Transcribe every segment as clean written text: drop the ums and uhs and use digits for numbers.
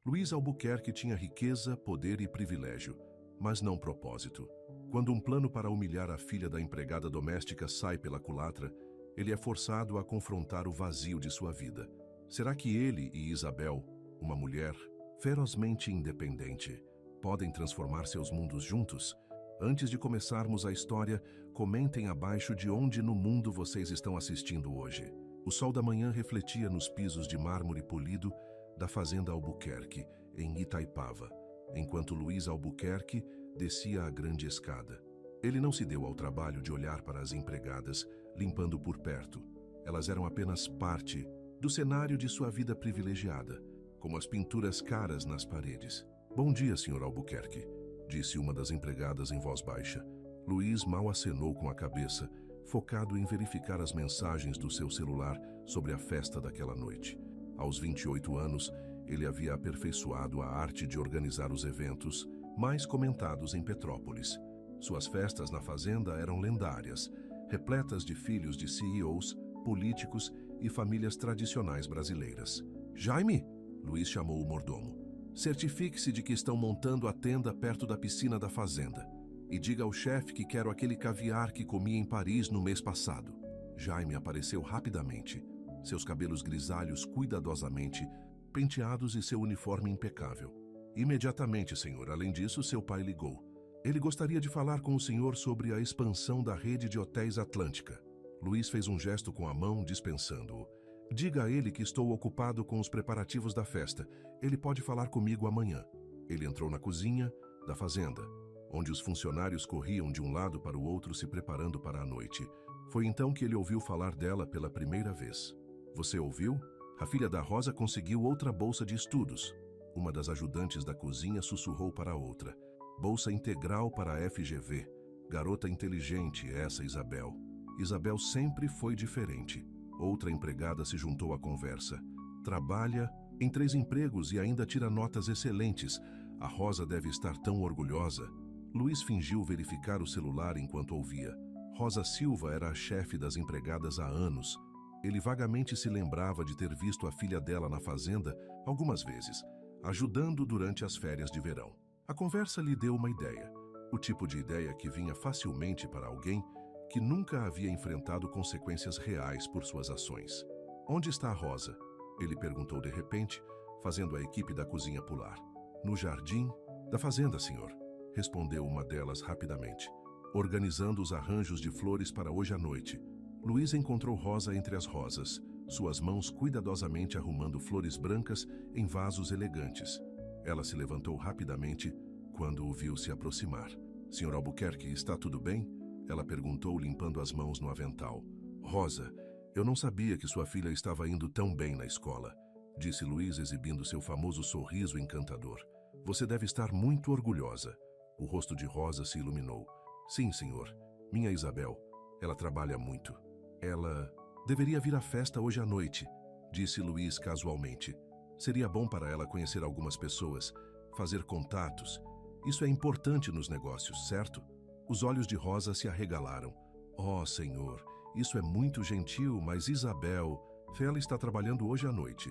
Luiz Albuquerque tinha riqueza, poder e privilégio, mas não propósito. Quando um plano para humilhar a filha da empregada doméstica sai pela culatra, ele é forçado a confrontar o vazio de sua vida. Será que ele e Isabel, uma mulher ferozmente independente, podem transformar seus mundos juntos? Antes de começarmos a história, comentem abaixo de onde no mundo vocês estão assistindo hoje. O sol da manhã refletia nos pisos de mármore polido da fazenda Albuquerque, em Itaipava, enquanto Luiz Albuquerque descia a grande escada. Ele não se deu ao trabalho de olhar para as empregadas, limpando por perto. Elas eram apenas parte do cenário de sua vida privilegiada, como as pinturas caras nas paredes. "Bom dia, Sr. Albuquerque", disse uma das empregadas em voz baixa. Luiz mal acenou com a cabeça, focado em verificar as mensagens do seu celular sobre a festa daquela noite. Aos 28 anos, ele havia aperfeiçoado a arte de organizar os eventos mais comentados em Petrópolis. Suas festas na fazenda eram lendárias, repletas de filhos de CEOs, políticos e famílias tradicionais brasileiras. "Jaime", Luiz chamou o mordomo, "certifique-se de que estão montando a tenda perto da piscina da fazenda. E diga ao chefe que quero aquele caviar que comi em Paris no mês passado." Jaime apareceu rapidamente, seus cabelos grisalhos cuidadosamente penteados e seu uniforme impecável. "Imediatamente, senhor. Além disso, seu pai ligou. Ele gostaria de falar com o senhor sobre a expansão da rede de hotéis Atlântica." Luiz fez um gesto com a mão, dispensando-o. "Diga a ele que estou ocupado com os preparativos da festa. Ele pode falar comigo amanhã." Ele entrou na cozinha da fazenda, onde os funcionários corriam de um lado para o outro se preparando para a noite. Foi então que ele ouviu falar dela pela primeira vez. "Você ouviu? A filha da Rosa conseguiu outra bolsa de estudos." Uma das ajudantes da cozinha sussurrou para a outra. "Bolsa integral para a FGV. Garota inteligente, essa Isabel." Isabel sempre foi diferente. Outra empregada se juntou à conversa. "Trabalha em 3 empregos e ainda tira notas excelentes. A Rosa deve estar tão orgulhosa." Luiz fingiu verificar o celular enquanto ouvia. Rosa Silva era a chefe das empregadas há anos. Ele vagamente se lembrava de ter visto a filha dela na fazenda algumas vezes, ajudando durante as férias de verão. A conversa lhe deu uma ideia. O tipo de ideia que vinha facilmente para alguém que nunca havia enfrentado consequências reais por suas ações. "Onde está a Rosa?" ele perguntou de repente, fazendo a equipe da cozinha pular. "No jardim da fazenda, senhor", respondeu uma delas rapidamente, "organizando os arranjos de flores para hoje à noite." Luiz encontrou Rosa entre as rosas, suas mãos cuidadosamente arrumando flores brancas em vasos elegantes. Ela se levantou rapidamente quando o viu se aproximar. "Sr. Albuquerque, está tudo bem?" ela perguntou, limpando as mãos no avental. "Rosa, eu não sabia que sua filha estava indo tão bem na escola", disse Luiz, exibindo seu famoso sorriso encantador. "Você deve estar muito orgulhosa." O rosto de Rosa se iluminou. "Sim, senhor. Minha Isabel. Ela trabalha muito. Ela deveria vir à festa hoje à noite", disse Luiz casualmente. "Seria bom para ela conhecer algumas pessoas, fazer contatos. Isso é importante nos negócios, certo?" Os olhos de Rosa se arregalaram. "Oh, senhor, isso é muito gentil, mas Isabel, ela está trabalhando hoje à noite."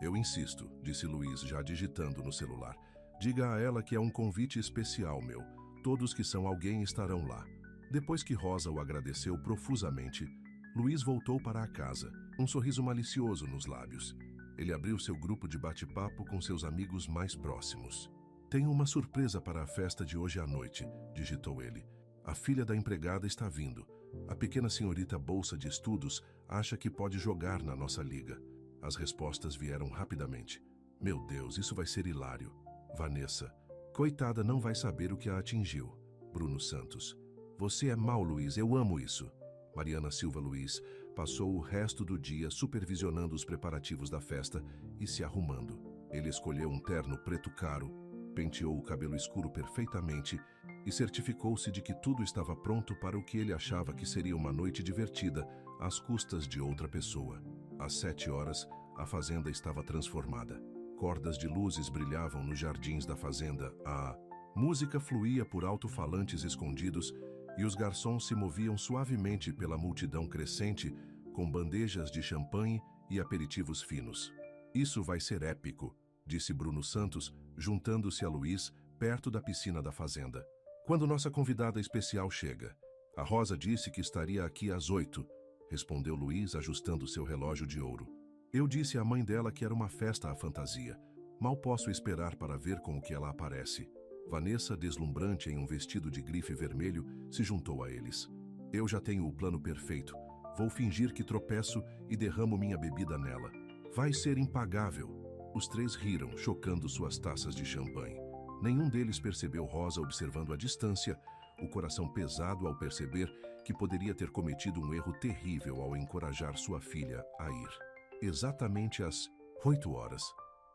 "Eu insisto", disse Luiz, já digitando no celular. "Diga a ela que é um convite especial meu. Todos que são alguém estarão lá." Depois que Rosa o agradeceu profusamente, Luiz voltou para a casa, um sorriso malicioso nos lábios. Ele abriu seu grupo de bate-papo com seus amigos mais próximos. "Tenho uma surpresa para a festa de hoje à noite", digitou ele. "A filha da empregada está vindo. A pequena senhorita Bolsa de Estudos acha que pode jogar na nossa liga." As respostas vieram rapidamente. "Meu Deus, isso vai ser hilário." Vanessa: "Coitada, não vai saber o que a atingiu." Bruno Santos: "Você é mau, Luiz, eu amo isso." Mariana Silva Luiz passou o resto do dia supervisionando os preparativos da festa e se arrumando. Ele escolheu um terno preto caro, penteou o cabelo escuro perfeitamente e certificou-se de que tudo estava pronto para o que ele achava que seria uma noite divertida às custas de outra pessoa. Às 7 horas, a fazenda estava transformada. Cordas de luzes brilhavam nos jardins da fazenda, a música fluía por alto-falantes escondidos e os garçons se moviam suavemente pela multidão crescente com bandejas de champanhe e aperitivos finos. "Isso vai ser épico", disse Bruno Santos, juntando-se a Luiz perto da piscina da fazenda. Quando nossa convidada especial chega? A Rosa disse que estaria aqui às 8, respondeu Luiz, ajustando seu relógio de ouro. Eu disse à mãe dela que era uma festa à fantasia. Mal posso esperar para ver com o que ela aparece. Vanessa, deslumbrante em um vestido de grife vermelho, se juntou a eles. Eu já tenho o plano perfeito. Vou fingir que tropeço e derramo minha bebida nela. Vai ser impagável. Os três riram, chocando suas taças de champanhe. Nenhum deles percebeu Rosa observando à distância, o coração pesado ao perceber que poderia ter cometido um erro terrível ao encorajar sua filha a ir. Exatamente às 8 horas,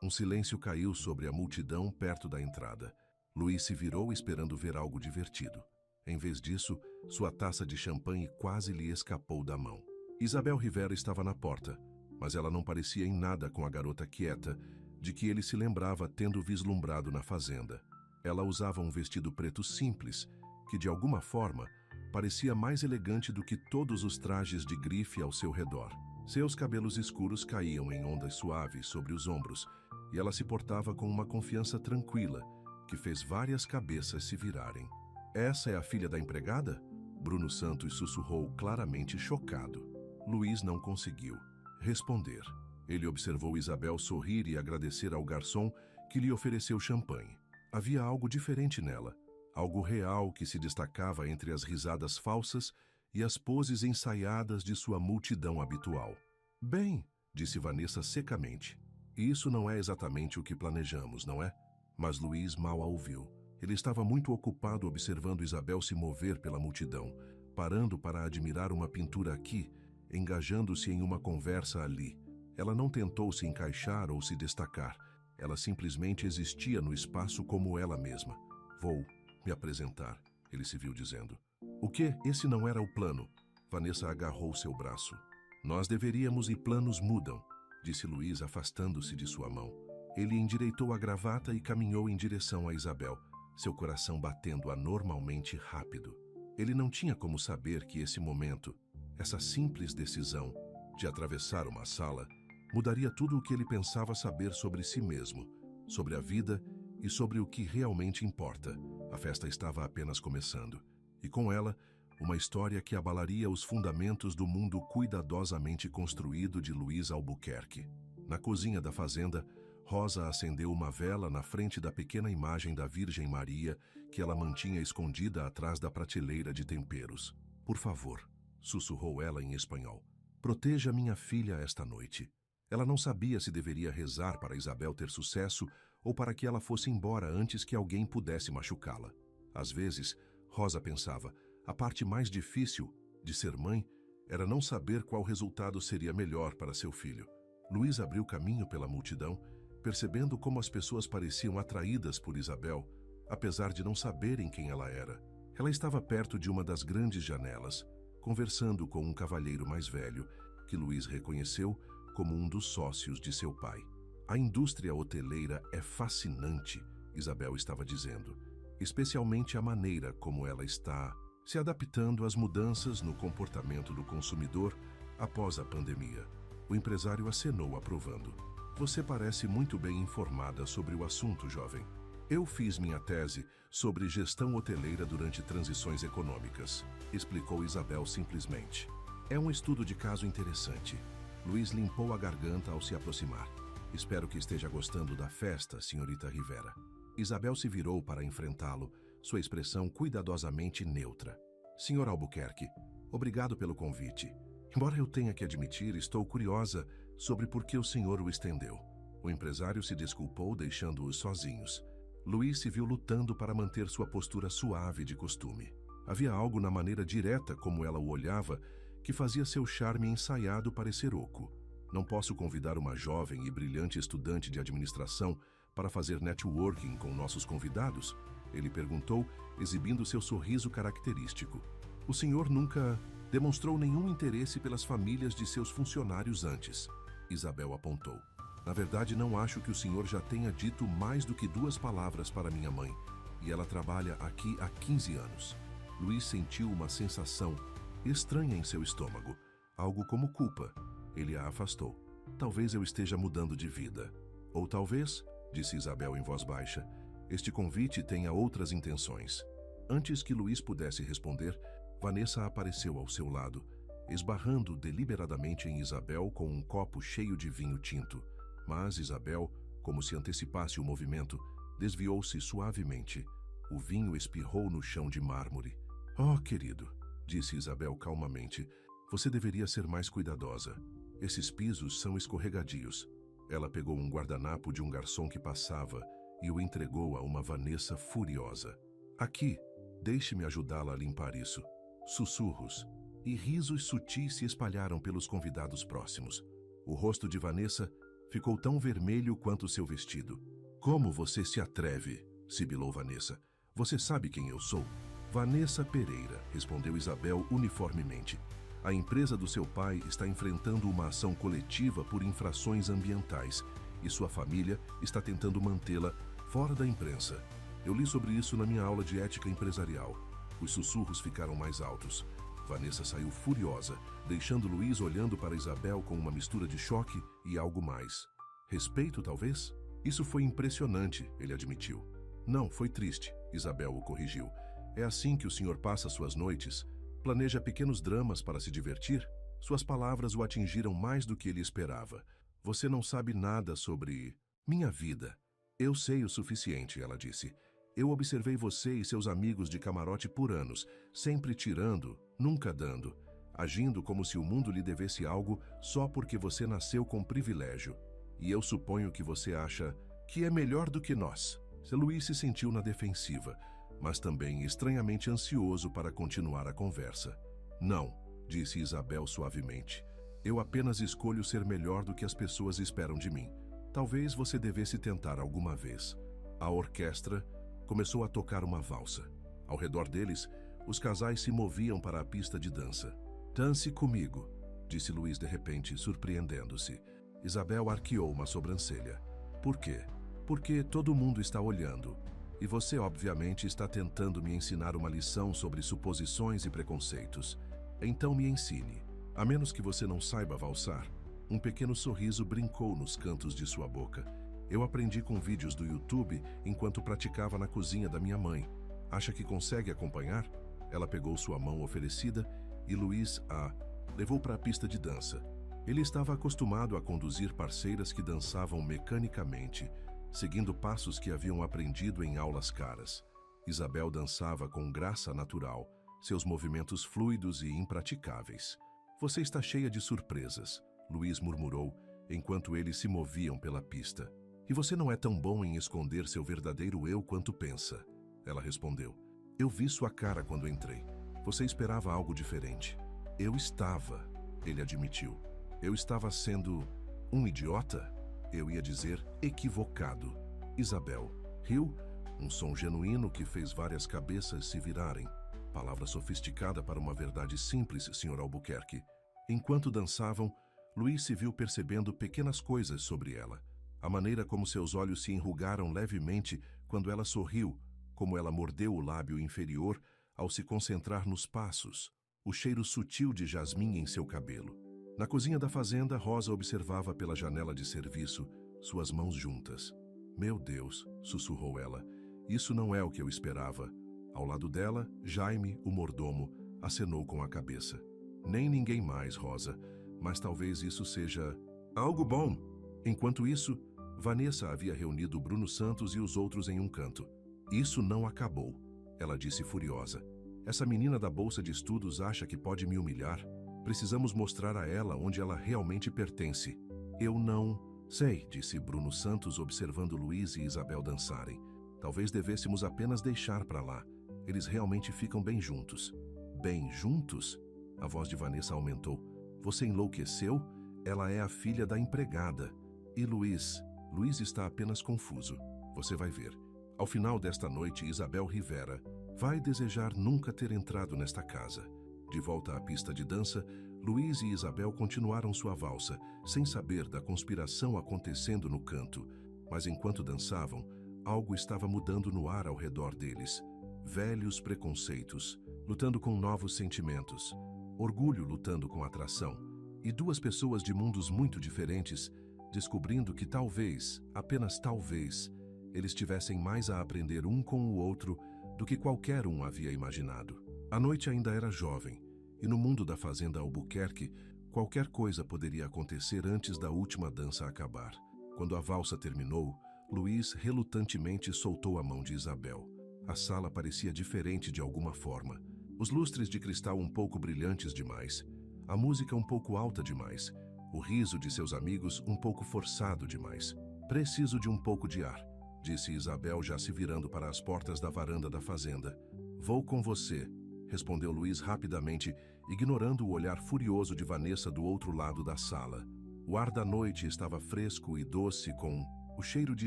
um silêncio caiu sobre a multidão perto da entrada. Luiz se virou esperando ver algo divertido. Em vez disso, sua taça de champanhe quase lhe escapou da mão. Isabel Rivera estava na porta, mas ela não parecia em nada com a garota quieta de que ele se lembrava tendo vislumbrado na fazenda. Ela usava um vestido preto simples, que de alguma forma parecia mais elegante do que todos os trajes de grife ao seu redor. Seus cabelos escuros caíam em ondas suaves sobre os ombros, e ela se portava com uma confiança tranquila, que fez várias cabeças se virarem. Essa é a filha da empregada? Bruno Santos sussurrou, claramente chocado. Luiz não conseguiu responder. Ele observou Isabel sorrir e agradecer ao garçom que lhe ofereceu champanhe. Havia algo diferente nela, algo real que se destacava entre as risadas falsas e as poses ensaiadas de sua multidão habitual. Bem, disse Vanessa secamente, isso não é exatamente o que planejamos, não é? Mas Luiz mal a ouviu. Ele estava muito ocupado observando Isabel se mover pela multidão, parando para admirar uma pintura aqui, engajando-se em uma conversa ali. Ela não tentou se encaixar ou se destacar. Ela simplesmente existia no espaço como ela mesma. Vou me apresentar, ele se viu dizendo. O quê? Esse não era o plano. Vanessa agarrou seu braço. Nós deveríamos e planos mudam, disse Luiz, afastando-se de sua mão. Ele endireitou a gravata e caminhou em direção a Isabel, seu coração batendo anormalmente rápido. Ele não tinha como saber que esse momento, essa simples decisão de atravessar uma sala, mudaria tudo o que ele pensava saber sobre si mesmo, sobre a vida e sobre o que realmente importa. A festa estava apenas começando, e com ela, uma história que abalaria os fundamentos do mundo cuidadosamente construído de Luiz Albuquerque. Na cozinha da fazenda, Rosa acendeu uma vela na frente da pequena imagem da Virgem Maria que ela mantinha escondida atrás da prateleira de temperos. Por favor, sussurrou ela em espanhol, proteja minha filha esta noite. Ela não sabia se deveria rezar para Isabel ter sucesso ou para que ela fosse embora antes que alguém pudesse machucá-la. Às vezes, Rosa pensava, a parte mais difícil de ser mãe era não saber qual resultado seria melhor para seu filho. Luiz abriu caminho pela multidão, percebendo como as pessoas pareciam atraídas por Isabel, apesar de não saberem quem ela era. Ela estava perto de uma das grandes janelas, conversando com um cavalheiro mais velho, que Luiz reconheceu como um dos sócios de seu pai. A indústria hoteleira é fascinante, Isabel estava dizendo, especialmente a maneira como ela está se adaptando às mudanças no comportamento do consumidor após a pandemia. O empresário acenou aprovando. Você parece muito bem informada sobre o assunto, jovem. Eu fiz minha tese sobre gestão hoteleira durante transições econômicas, explicou Isabel simplesmente. É um estudo de caso interessante. Luiz limpou a garganta ao se aproximar. Espero que esteja gostando da festa, senhorita Rivera. Isabel se virou para enfrentá-lo, sua expressão cuidadosamente neutra. Senhor Albuquerque, obrigado pelo convite. Embora eu tenha que admitir, estou curiosa sobre por que o senhor o estendeu. O empresário se desculpou, deixando-os sozinhos. Luiz se viu lutando para manter sua postura suave de costume. Havia algo na maneira direta como ela o olhava que fazia seu charme ensaiado parecer oco. Não posso convidar uma jovem e brilhante estudante de administração para fazer networking com nossos convidados? Ele perguntou, exibindo seu sorriso característico. O senhor nunca demonstrou nenhum interesse pelas famílias de seus funcionários antes. Isabel apontou. Na verdade, não acho que o senhor já tenha dito mais do que 2 palavras para minha mãe, e ela trabalha aqui há 15 anos. Luiz sentiu uma sensação estranha em seu estômago, algo como culpa. Ele a afastou. Talvez eu esteja mudando de vida. Ou talvez disse Isabel em voz baixa. Este convite tem outras intenções. Antes que Luís pudesse responder, Vanessa apareceu ao seu lado, esbarrando deliberadamente em Isabel com um copo cheio de vinho tinto. Mas Isabel, como se antecipasse o movimento, desviou-se suavemente. O vinho espirrou no chão de mármore. Oh, querido, disse Isabel calmamente, você deveria ser mais cuidadosa. Esses pisos são escorregadios. Ela pegou um guardanapo de um garçom que passava e o entregou a uma Vanessa furiosa. Aqui, deixe-me ajudá-la a limpar isso. Sussurros e risos sutis se espalharam pelos convidados próximos. O rosto de Vanessa ficou tão vermelho quanto seu vestido. Como você se atreve? Sibilou Vanessa. Você sabe quem eu sou? Vanessa Pereira, respondeu Isabel uniformemente. A empresa do seu pai está enfrentando uma ação coletiva por infrações ambientais e sua família está tentando mantê-la fora da imprensa. Eu li sobre isso na minha aula de ética empresarial. Os sussurros ficaram mais altos. Vanessa saiu furiosa, deixando Luís olhando para Isabel com uma mistura de choque e algo mais. Respeito, talvez? Isso foi impressionante, ele admitiu. Não, foi triste, Isabel o corrigiu. É assim que o senhor passa suas noites? Planeja pequenos dramas para se divertir? Suas palavras o atingiram mais do que ele esperava. Você não sabe nada sobre minha vida. Eu sei o suficiente, ela disse. Eu observei você e seus amigos de camarote por anos, sempre tirando, nunca dando, agindo como se o mundo lhe devesse algo só porque você nasceu com privilégio. E eu suponho que você acha que é melhor do que nós. Luís se sentiu na defensiva, mas também estranhamente ansioso para continuar a conversa. Não, disse Isabel suavemente. Eu apenas escolho ser melhor do que as pessoas esperam de mim. Talvez você devesse tentar alguma vez. A orquestra começou a tocar uma valsa. Ao redor deles, os casais se moviam para a pista de dança. Dance comigo, disse Luís de repente, surpreendendo-se. Isabel arqueou uma sobrancelha. Por quê? Porque todo mundo está olhando. E você, obviamente, está tentando me ensinar uma lição sobre suposições e preconceitos. Então me ensine. A menos que você não saiba valsar. Um pequeno sorriso brincou nos cantos de sua boca. Eu aprendi com vídeos do YouTube enquanto praticava na cozinha da minha mãe. Acha que consegue acompanhar? Ela pegou sua mão oferecida e Luís a levou para a pista de dança. Ele estava acostumado a conduzir parceiras que dançavam mecanicamente, seguindo passos que haviam aprendido em aulas caras. Isabel dançava com graça natural, seus movimentos fluidos e impraticáveis. Você está cheia de surpresas, Luís murmurou, enquanto eles se moviam pela pista. E você não é tão bom em esconder seu verdadeiro eu quanto pensa, ela respondeu. Eu vi sua cara quando entrei. Você esperava algo diferente. Eu estava, ele admitiu. Eu estava sendo um idiota? Eu ia dizer equivocado. Isabel riu, um som genuíno que fez várias cabeças se virarem. Palavra sofisticada para uma verdade simples, Sr. Albuquerque. Enquanto dançavam, Luís se viu percebendo pequenas coisas sobre ela. A maneira como seus olhos se enrugaram levemente quando ela sorriu, como ela mordeu o lábio inferior ao se concentrar nos passos, o cheiro sutil de jasmim em seu cabelo. Na cozinha da fazenda, Rosa observava pela janela de serviço, suas mãos juntas. Meu Deus, sussurrou ela, isso não é o que eu esperava. Ao lado dela, Jaime, o mordomo, acenou com a cabeça. Nem ninguém mais, Rosa, mas talvez isso seja algo bom. Enquanto isso, Vanessa havia reunido Bruno Santos e os outros em um canto. Isso não acabou, ela disse furiosa. Essa menina da bolsa de estudos acha que pode me humilhar. Precisamos mostrar a ela onde ela realmente pertence. Eu não sei, disse Bruno Santos observando Luís e Isabel dançarem. Talvez devêssemos apenas deixar para lá. Eles realmente ficam bem juntos. Bem juntos? A voz de Vanessa aumentou. Você enlouqueceu? Ela é a filha da empregada. E Luís? Luís está apenas confuso. Você vai ver. Ao final desta noite, Isabel Rivera vai desejar nunca ter entrado nesta casa. De volta à pista de dança, Luís e Isabel continuaram sua valsa, sem saber da conspiração acontecendo no canto. Mas enquanto dançavam, algo estava mudando no ar ao redor deles. Velhos preconceitos, lutando com novos sentimentos. Orgulho lutando com atração. E duas pessoas de mundos muito diferentes, descobrindo que talvez, apenas talvez, eles tivessem mais a aprender um com o outro do que qualquer um havia imaginado. A noite ainda era jovem, e no mundo da fazenda Albuquerque, qualquer coisa poderia acontecer antes da última dança acabar. Quando a valsa terminou, Luiz relutantemente soltou a mão de Isabel. A sala parecia diferente de alguma forma. Os lustres de cristal um pouco brilhantes demais, a música um pouco alta demais, o riso de seus amigos um pouco forçado demais. Preciso de um pouco de ar, disse Isabel já se virando para as portas da varanda da fazenda. Vou com você, respondeu Luiz rapidamente, ignorando o olhar furioso de Vanessa do outro lado da sala. O ar da noite estava fresco e doce com o cheiro de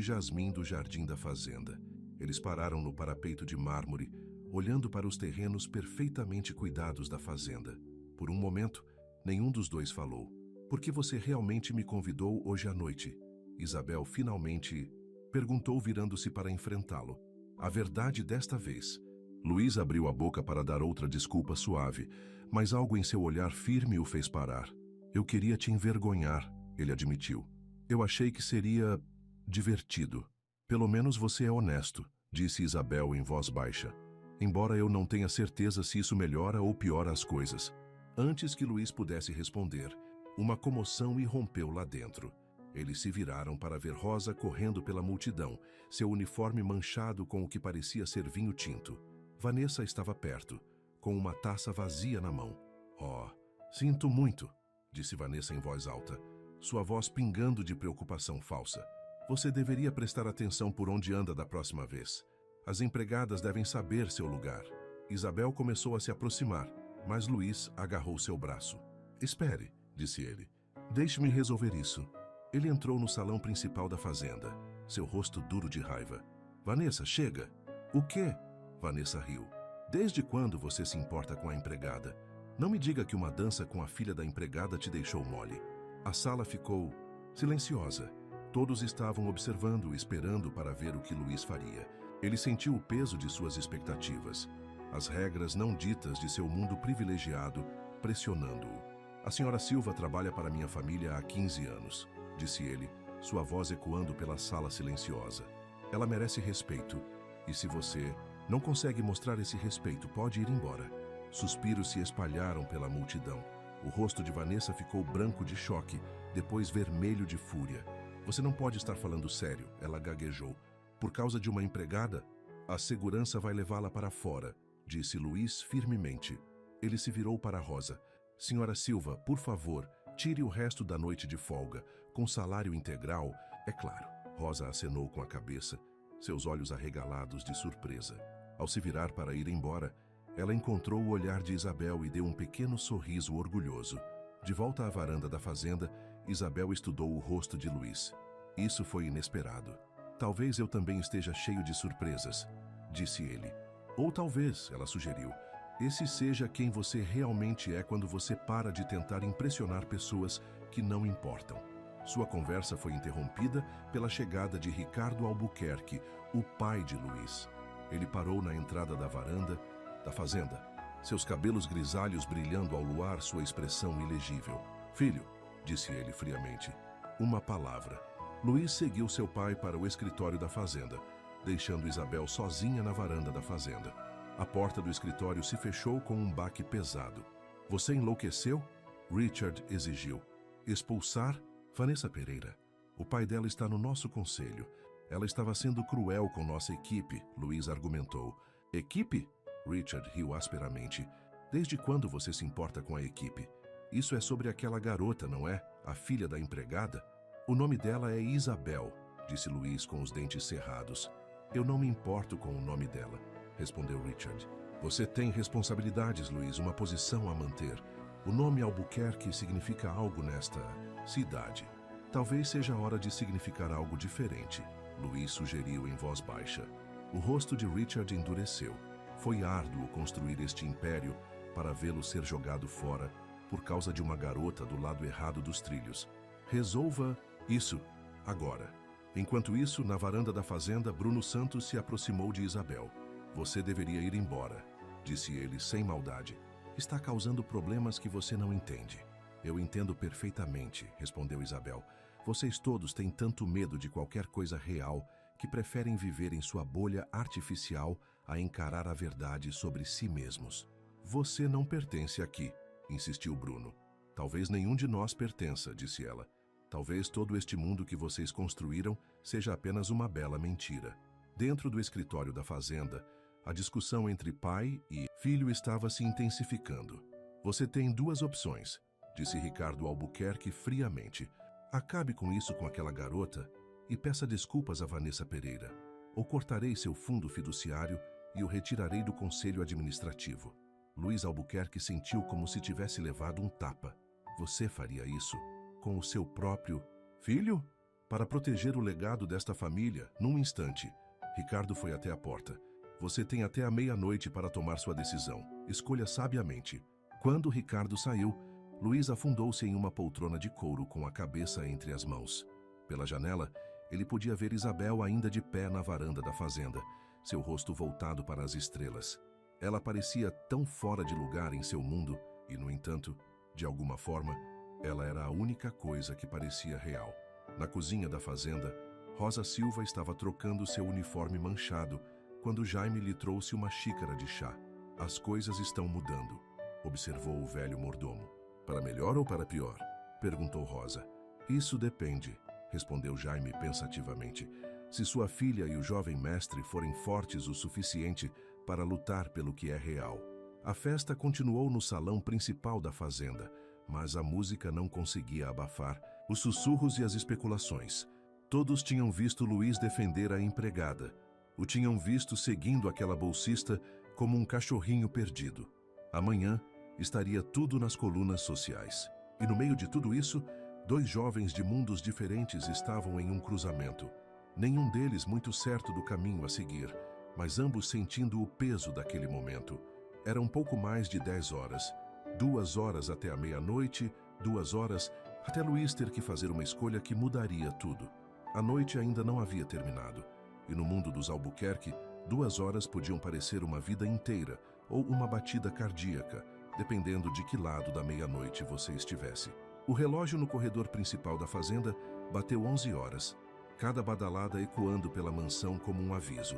jasmim do jardim da fazenda. Eles pararam no parapeito de mármore, olhando para os terrenos perfeitamente cuidados da fazenda. Por um momento, nenhum dos dois falou. Por que você realmente me convidou hoje à noite? Isabel finalmente perguntou, virando-se para enfrentá-lo. A verdade desta vez. Luiz abriu a boca para dar outra desculpa suave, mas algo em seu olhar firme o fez parar. Eu queria te envergonhar, ele admitiu. Eu achei que seria divertido. Pelo menos você é honesto, disse Isabel em voz baixa. Embora eu não tenha certeza se isso melhora ou piora as coisas. Antes que Luiz pudesse responder, uma comoção irrompeu lá dentro. Eles se viraram para ver Rosa correndo pela multidão, seu uniforme manchado com o que parecia ser vinho tinto. Vanessa estava perto, com uma taça vazia na mão. Oh, sinto muito, disse Vanessa em voz alta, sua voz pingando de preocupação falsa. Você deveria prestar atenção por onde anda da próxima vez. As empregadas devem saber seu lugar. Isabel começou a se aproximar, mas Luiz agarrou seu braço. Espere, disse ele. Deixe-me resolver isso. Ele entrou no salão principal da fazenda, seu rosto duro de raiva. Vanessa, chega! O quê? Vanessa riu. Desde quando você se importa com a empregada? Não me diga que uma dança com a filha da empregada te deixou mole. A sala ficou silenciosa. Todos estavam observando, esperando para ver o que Luiz faria. Ele sentiu o peso de suas expectativas, as regras não ditas de seu mundo privilegiado, pressionando-o. A senhora Silva trabalha para minha família há 15 anos, disse ele, sua voz ecoando pela sala silenciosa. Ela merece respeito, e se você não consegue mostrar esse respeito, pode ir embora. Suspiros se espalharam pela multidão. O rosto de Vanessa ficou branco de choque, depois vermelho de fúria. Você não pode estar falando sério, ela gaguejou. Por causa de uma empregada? A segurança vai levá-la para fora, disse Luiz firmemente. Ele se virou para Rosa. Senhora Silva, por favor, tire o resto da noite de folga, com salário integral, é claro. Rosa acenou com a cabeça, seus olhos arregalados de surpresa. Ao se virar para ir embora, ela encontrou o olhar de Isabel e deu um pequeno sorriso orgulhoso. De volta à varanda da fazenda, Isabel estudou o rosto de Luiz. Isso foi inesperado. Talvez eu também esteja cheio de surpresas, disse ele. Ou talvez, ela sugeriu, esse seja quem você realmente é quando você para de tentar impressionar pessoas que não importam. Sua conversa foi interrompida pela chegada de Ricardo Albuquerque, o pai de Luiz. Ele parou na entrada da varanda da fazenda, seus cabelos grisalhos brilhando ao luar, sua expressão ilegível. Filho, disse ele friamente, uma palavra. Luiz seguiu seu pai para o escritório da fazenda, deixando Isabel sozinha na varanda da fazenda. A porta do escritório se fechou com um baque pesado. Você enlouqueceu? Richard exigiu. Expulsar? Vanessa Pereira. O pai dela está no nosso conselho. Ela estava sendo cruel com nossa equipe, Luiz argumentou. Equipe? Richard riu asperamente. Desde quando você se importa com a equipe? Isso é sobre aquela garota, não é? A filha da empregada? O nome dela é Isabel, disse Luiz com os dentes cerrados. Eu não me importo com o nome dela, respondeu Richard. Você tem responsabilidades, Luiz, uma posição a manter. O nome Albuquerque significa algo nesta cidade. Talvez seja a hora de significar algo diferente, Luiz sugeriu em voz baixa. O rosto de Richard endureceu. Foi árduo construir este império para vê-lo ser jogado fora por causa de uma garota do lado errado dos trilhos. Resolva isso agora. Enquanto isso, na varanda da fazenda, Bruno Santos se aproximou de Isabel. Você deveria ir embora, disse ele sem maldade. Está causando problemas que você não entende. Eu entendo perfeitamente, respondeu Isabel. Vocês todos têm tanto medo de qualquer coisa real que preferem viver em sua bolha artificial a encarar a verdade sobre si mesmos. Você não pertence aqui, insistiu Bruno. Talvez nenhum de nós pertença, disse ela. Talvez todo este mundo que vocês construíram seja apenas uma bela mentira. Dentro do escritório da fazenda, a discussão entre pai e filho estava se intensificando. Você tem duas opções, disse Ricardo Albuquerque friamente. Acabe com isso com aquela garota e peça desculpas a Vanessa Pereira, ou cortarei seu fundo fiduciário e o retirarei do conselho administrativo. Luiz Albuquerque sentiu como se tivesse levado um tapa. Você faria isso com o seu próprio filho? Para proteger o legado desta família, num instante, Ricardo foi até a porta. Você tem até a meia-noite para tomar sua decisão. Escolha sabiamente. Quando Ricardo saiu, Luiz afundou-se em uma poltrona de couro com a cabeça entre as mãos. Pela janela, ele podia ver Isabel ainda de pé na varanda da fazenda, seu rosto voltado para as estrelas. Ela parecia tão fora de lugar em seu mundo e, no entanto, de alguma forma, ela era a única coisa que parecia real. Na cozinha da fazenda, Rosa Silva estava trocando seu uniforme manchado quando Jaime lhe trouxe uma xícara de chá. As coisas estão mudando, observou o velho mordomo. Para melhor ou para pior? Perguntou Rosa. Isso depende, respondeu Jaime pensativamente. Se sua filha e o jovem mestre forem fortes o suficiente para lutar pelo que é real. A festa continuou no salão principal da fazenda, mas a música não conseguia abafar os sussurros e as especulações. Todos tinham visto Luiz defender a empregada. O tinham visto seguindo aquela bolsista como um cachorrinho perdido. Amanhã estaria tudo nas colunas sociais. E no meio de tudo isso, dois jovens de mundos diferentes estavam em um cruzamento. Nenhum deles muito certo do caminho a seguir, mas ambos sentindo o peso daquele momento. Era um pouco mais de 10 horas. 2 horas até a meia-noite, 2 horas até Luiz ter que fazer uma escolha que mudaria tudo. A noite ainda não havia terminado. E no mundo dos Albuquerque, 2 horas podiam parecer uma vida inteira ou uma batida cardíaca, dependendo de que lado da meia-noite você estivesse. O relógio no corredor principal da fazenda bateu 11 horas, cada badalada ecoando pela mansão como um aviso.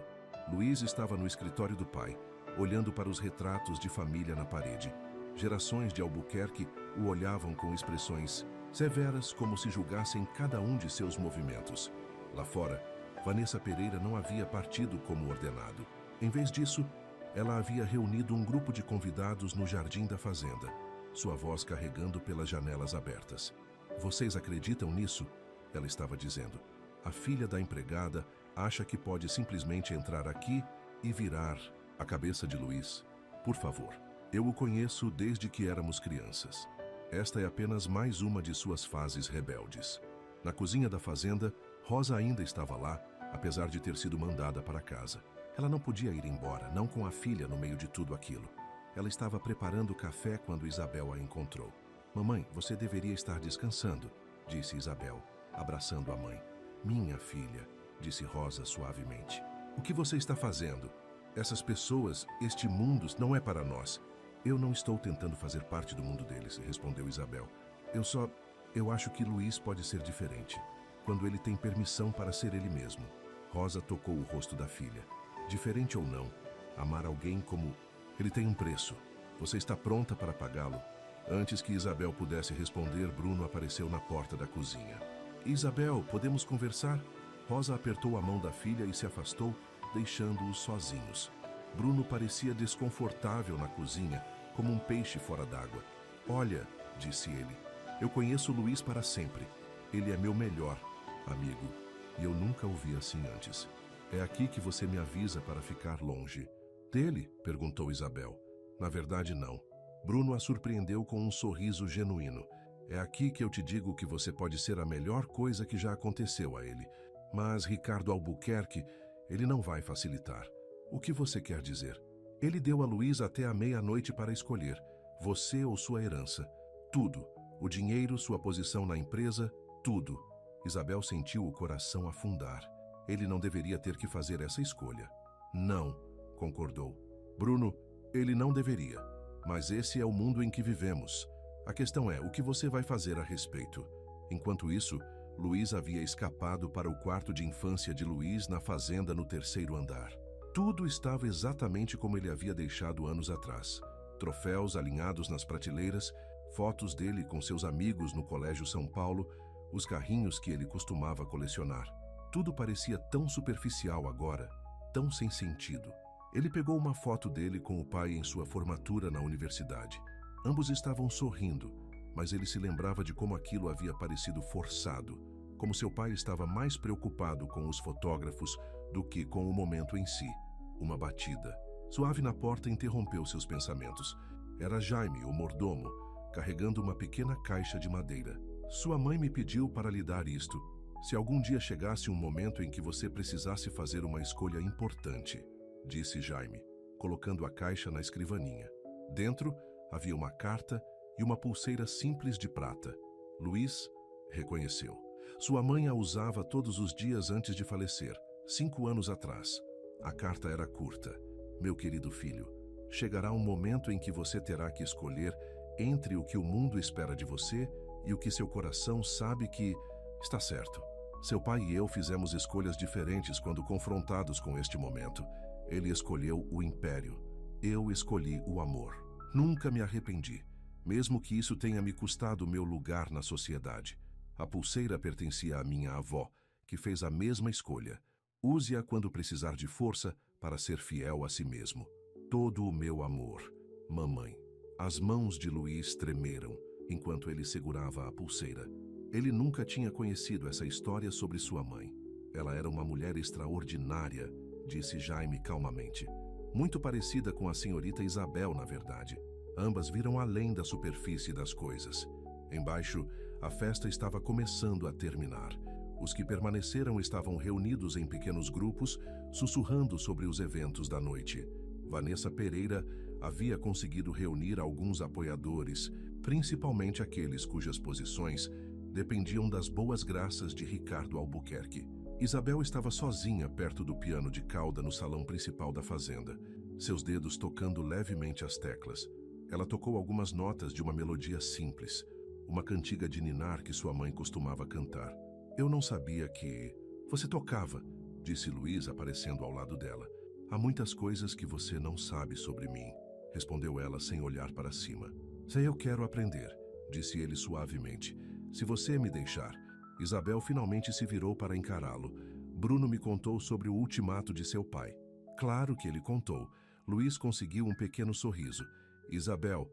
Luiz estava no escritório do pai, olhando para os retratos de família na parede. Gerações de Albuquerque o olhavam com expressões severas, como se julgassem cada um de seus movimentos. Lá fora, Vanessa Pereira não havia partido como ordenado. Em vez disso, ela havia reunido um grupo de convidados no jardim da fazenda, sua voz carregando pelas janelas abertas. Vocês acreditam nisso? Ela estava dizendo. A filha da empregada acha que pode simplesmente entrar aqui e virar a cabeça de Luiz. Por favor, eu o conheço desde que éramos crianças. Esta é apenas mais uma de suas fases rebeldes. Na cozinha da fazenda, Rosa ainda estava lá, apesar de ter sido mandada para casa. Ela não podia ir embora, não com a filha no meio de tudo aquilo. Ela estava preparando o café quando Isabel a encontrou. Mamãe, você deveria estar descansando, disse Isabel, abraçando a mãe. Minha filha, disse Rosa suavemente. O que você está fazendo? Essas pessoas, este mundo não é para nós. Eu não estou tentando fazer parte do mundo deles, respondeu Isabel. Eu acho que Luiz pode ser diferente, quando ele tem permissão para ser ele mesmo. Rosa tocou o rosto da filha. Diferente ou não, amar alguém como... Ele tem um preço. Você está pronta para pagá-lo? Antes que Isabel pudesse responder, Bruno apareceu na porta da cozinha. Isabel, podemos conversar? Rosa apertou a mão da filha e se afastou, deixando-os sozinhos. Bruno parecia desconfortável na cozinha, como um peixe fora d'água. Olha, disse ele, eu conheço Luiz para sempre. Ele é meu melhor amigo, e eu nunca o vi assim antes. É aqui que você me avisa para ficar longe. Dele? Perguntou Isabel. Na verdade, não. Bruno a surpreendeu com um sorriso genuíno. É aqui que eu te digo que você pode ser a melhor coisa que já aconteceu a ele. Mas Ricardo Albuquerque, ele não vai facilitar. O que você quer dizer? Ele deu a Luiz até a meia-noite para escolher. Você ou sua herança. Tudo. O dinheiro, sua posição na empresa, tudo. Isabel sentiu o coração afundar. Ele não deveria ter que fazer essa escolha. Não, concordou. Bruno, ele não deveria. Mas esse é o mundo em que vivemos. A questão é, o que você vai fazer a respeito? Enquanto isso, Luiz havia escapado para o quarto de infância de Luiz na fazenda no terceiro andar. Tudo estava exatamente como ele havia deixado anos atrás. Troféus alinhados nas prateleiras, fotos dele com seus amigos no Colégio São Paulo, os carrinhos que ele costumava colecionar. Tudo parecia tão superficial agora, tão sem sentido. Ele pegou uma foto dele com o pai em sua formatura na universidade. Ambos estavam sorrindo, mas ele se lembrava de como aquilo havia parecido forçado, como seu pai estava mais preocupado com os fotógrafos do que com o momento em si. Uma batida suave na porta interrompeu seus pensamentos. Era Jaime, o mordomo, carregando uma pequena caixa de madeira. Sua mãe me pediu para lhe dar isto, se algum dia chegasse um momento em que você precisasse fazer uma escolha importante, disse Jaime, colocando a caixa na escrivaninha. Dentro havia uma carta e uma pulseira simples de prata. Luiz reconheceu. Sua mãe a usava todos os dias antes de falecer, 5 anos atrás. A carta era curta. Meu querido filho, chegará um momento em que você terá que escolher entre o que o mundo espera de você e o que seu coração sabe que está certo. Seu pai e eu fizemos escolhas diferentes quando confrontados com este momento. Ele escolheu o império. Eu escolhi o amor. Nunca me arrependi, mesmo que isso tenha me custado meu lugar na sociedade. A pulseira pertencia à minha avó, que fez a mesma escolha. Use-a quando precisar de força para ser fiel a si mesmo. Todo o meu amor, mamãe. As mãos de Luiz tremeram enquanto ele segurava a pulseira. Ele nunca tinha conhecido essa história sobre sua mãe. Ela era uma mulher extraordinária, disse Jaime calmamente. Muito parecida com a senhorita Isabel, na verdade. Ambas viram além da superfície das coisas. Embaixo, a festa estava começando a terminar. Os que permaneceram estavam reunidos em pequenos grupos, sussurrando sobre os eventos da noite. Vanessa Pereira havia conseguido reunir alguns apoiadores, principalmente aqueles cujas posições dependiam das boas graças de Ricardo Albuquerque. Isabel estava sozinha perto do piano de cauda no salão principal da fazenda, seus dedos tocando levemente as teclas. Ela tocou algumas notas de uma melodia simples, uma cantiga de ninar que sua mãe costumava cantar. Eu não sabia que... Você tocava, disse Luiz aparecendo ao lado dela. Há muitas coisas que você não sabe sobre mim, respondeu ela sem olhar para cima. Eu quero aprender, disse ele suavemente. Se você me deixar. Isabel finalmente se virou para encará-lo. Bruno me contou sobre o ultimato de seu pai. Claro que ele contou. Luiz conseguiu um pequeno sorriso. Isabel,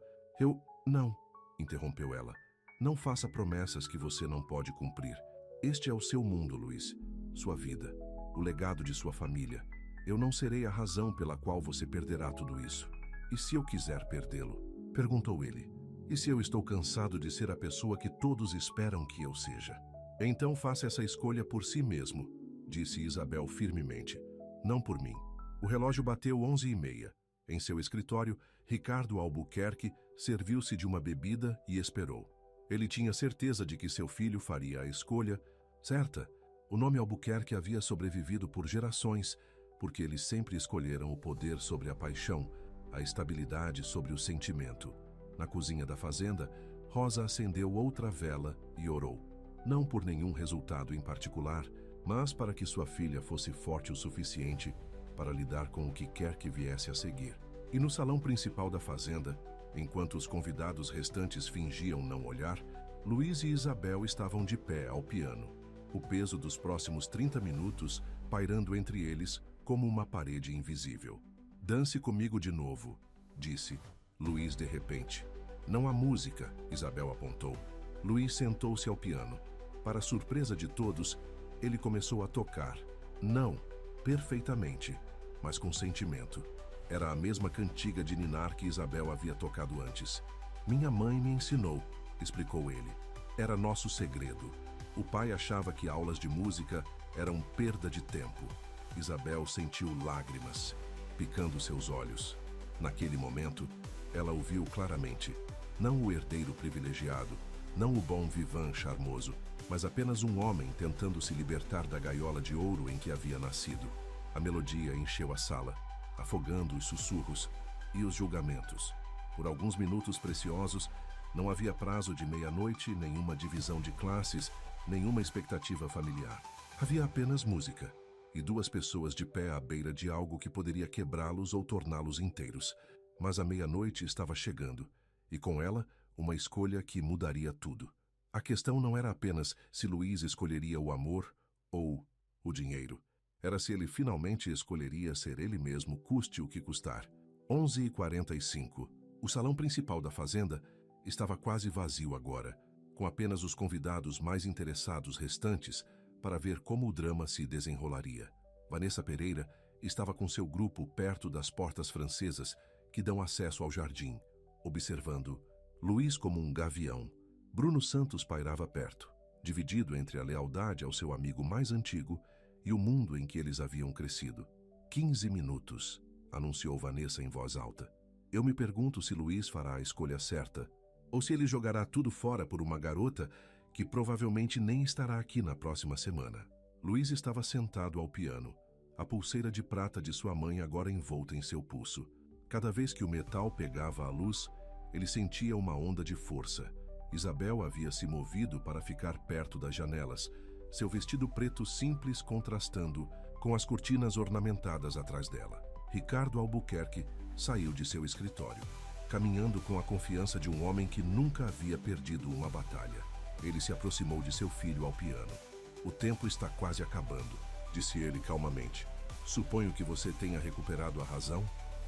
Não, interrompeu ela. Não faça promessas que você não pode cumprir. Este é o seu mundo, Luiz. Sua vida. O legado de sua família. Eu não serei a razão pela qual você perderá tudo isso. E se eu quiser perdê-lo? Perguntou ele. E se eu estou cansado de ser a pessoa que todos esperam que eu seja? Então faça essa escolha por si mesmo, disse Isabel firmemente. Não por mim. O relógio bateu 11h30. Em seu escritório, Ricardo Albuquerque serviu-se de uma bebida e esperou. Ele tinha certeza de que seu filho faria a escolha certa. O nome Albuquerque havia sobrevivido por gerações, porque eles sempre escolheram o poder sobre a paixão, a estabilidade sobre o sentimento. Na cozinha da fazenda, Rosa acendeu outra vela e orou. Não por nenhum resultado em particular, mas para que sua filha fosse forte o suficiente para lidar com o que quer que viesse a seguir. E no salão principal da fazenda, enquanto os convidados restantes fingiam não olhar, Luiz e Isabel estavam de pé ao piano, o peso dos próximos 30 minutos pairando entre eles como uma parede invisível. Dance comigo de novo, disse Luiz de repente. Não há música, Isabel apontou. Luiz sentou-se ao piano. Para surpresa de todos, ele começou a tocar. Não, perfeitamente, mas com sentimento. Era a mesma cantiga de ninar que Isabel havia tocado antes. Minha mãe me ensinou, explicou ele. Era nosso segredo. O pai achava que aulas de música eram perda de tempo. Isabel sentiu lágrimas, picando seus olhos. Naquele momento, ela o viu claramente. Não o herdeiro privilegiado, não o bom vivant charmoso, mas apenas um homem tentando se libertar da gaiola de ouro em que havia nascido. A melodia encheu a sala, afogando os sussurros e os julgamentos. Por alguns minutos preciosos, não havia prazo de meia-noite, nenhuma divisão de classes, Nenhuma expectativa familiar. Havia apenas música e duas pessoas de pé à beira de algo que poderia quebrá-los ou torná-los inteiros. Mas a meia-noite estava chegando, e com ela, uma escolha que mudaria tudo. A questão não era apenas se Luís escolheria o amor ou o dinheiro. Era se ele finalmente escolheria ser ele mesmo, custe o que custar. 11h45. O salão principal da fazenda estava quase vazio agora, com apenas os convidados mais interessados restantes para ver como o drama se desenrolaria. Vanessa Pereira estava com seu grupo perto das portas francesas que dão acesso ao jardim, observando Luís como um gavião. Bruno Santos pairava perto, dividido entre a lealdade ao seu amigo mais antigo e o mundo em que eles haviam crescido. 15 minutos, anunciou Vanessa em voz alta. Eu me pergunto se Luís fará a escolha certa, ou se ele jogará tudo fora por uma garota que provavelmente nem estará aqui na próxima semana. Luís estava sentado ao piano, a pulseira de prata de sua mãe agora envolta em seu pulso. Cada vez que o metal pegava a luz, ele sentia uma onda de força. Isabel havia se movido para ficar perto das janelas, seu vestido preto simples contrastando com as cortinas ornamentadas atrás dela. Ricardo Albuquerque saiu de seu escritório, caminhando com a confiança de um homem que nunca havia perdido uma batalha. Ele se aproximou de seu filho ao piano. O tempo está quase acabando, disse ele calmamente. Suponho que você tenha recuperado a razão?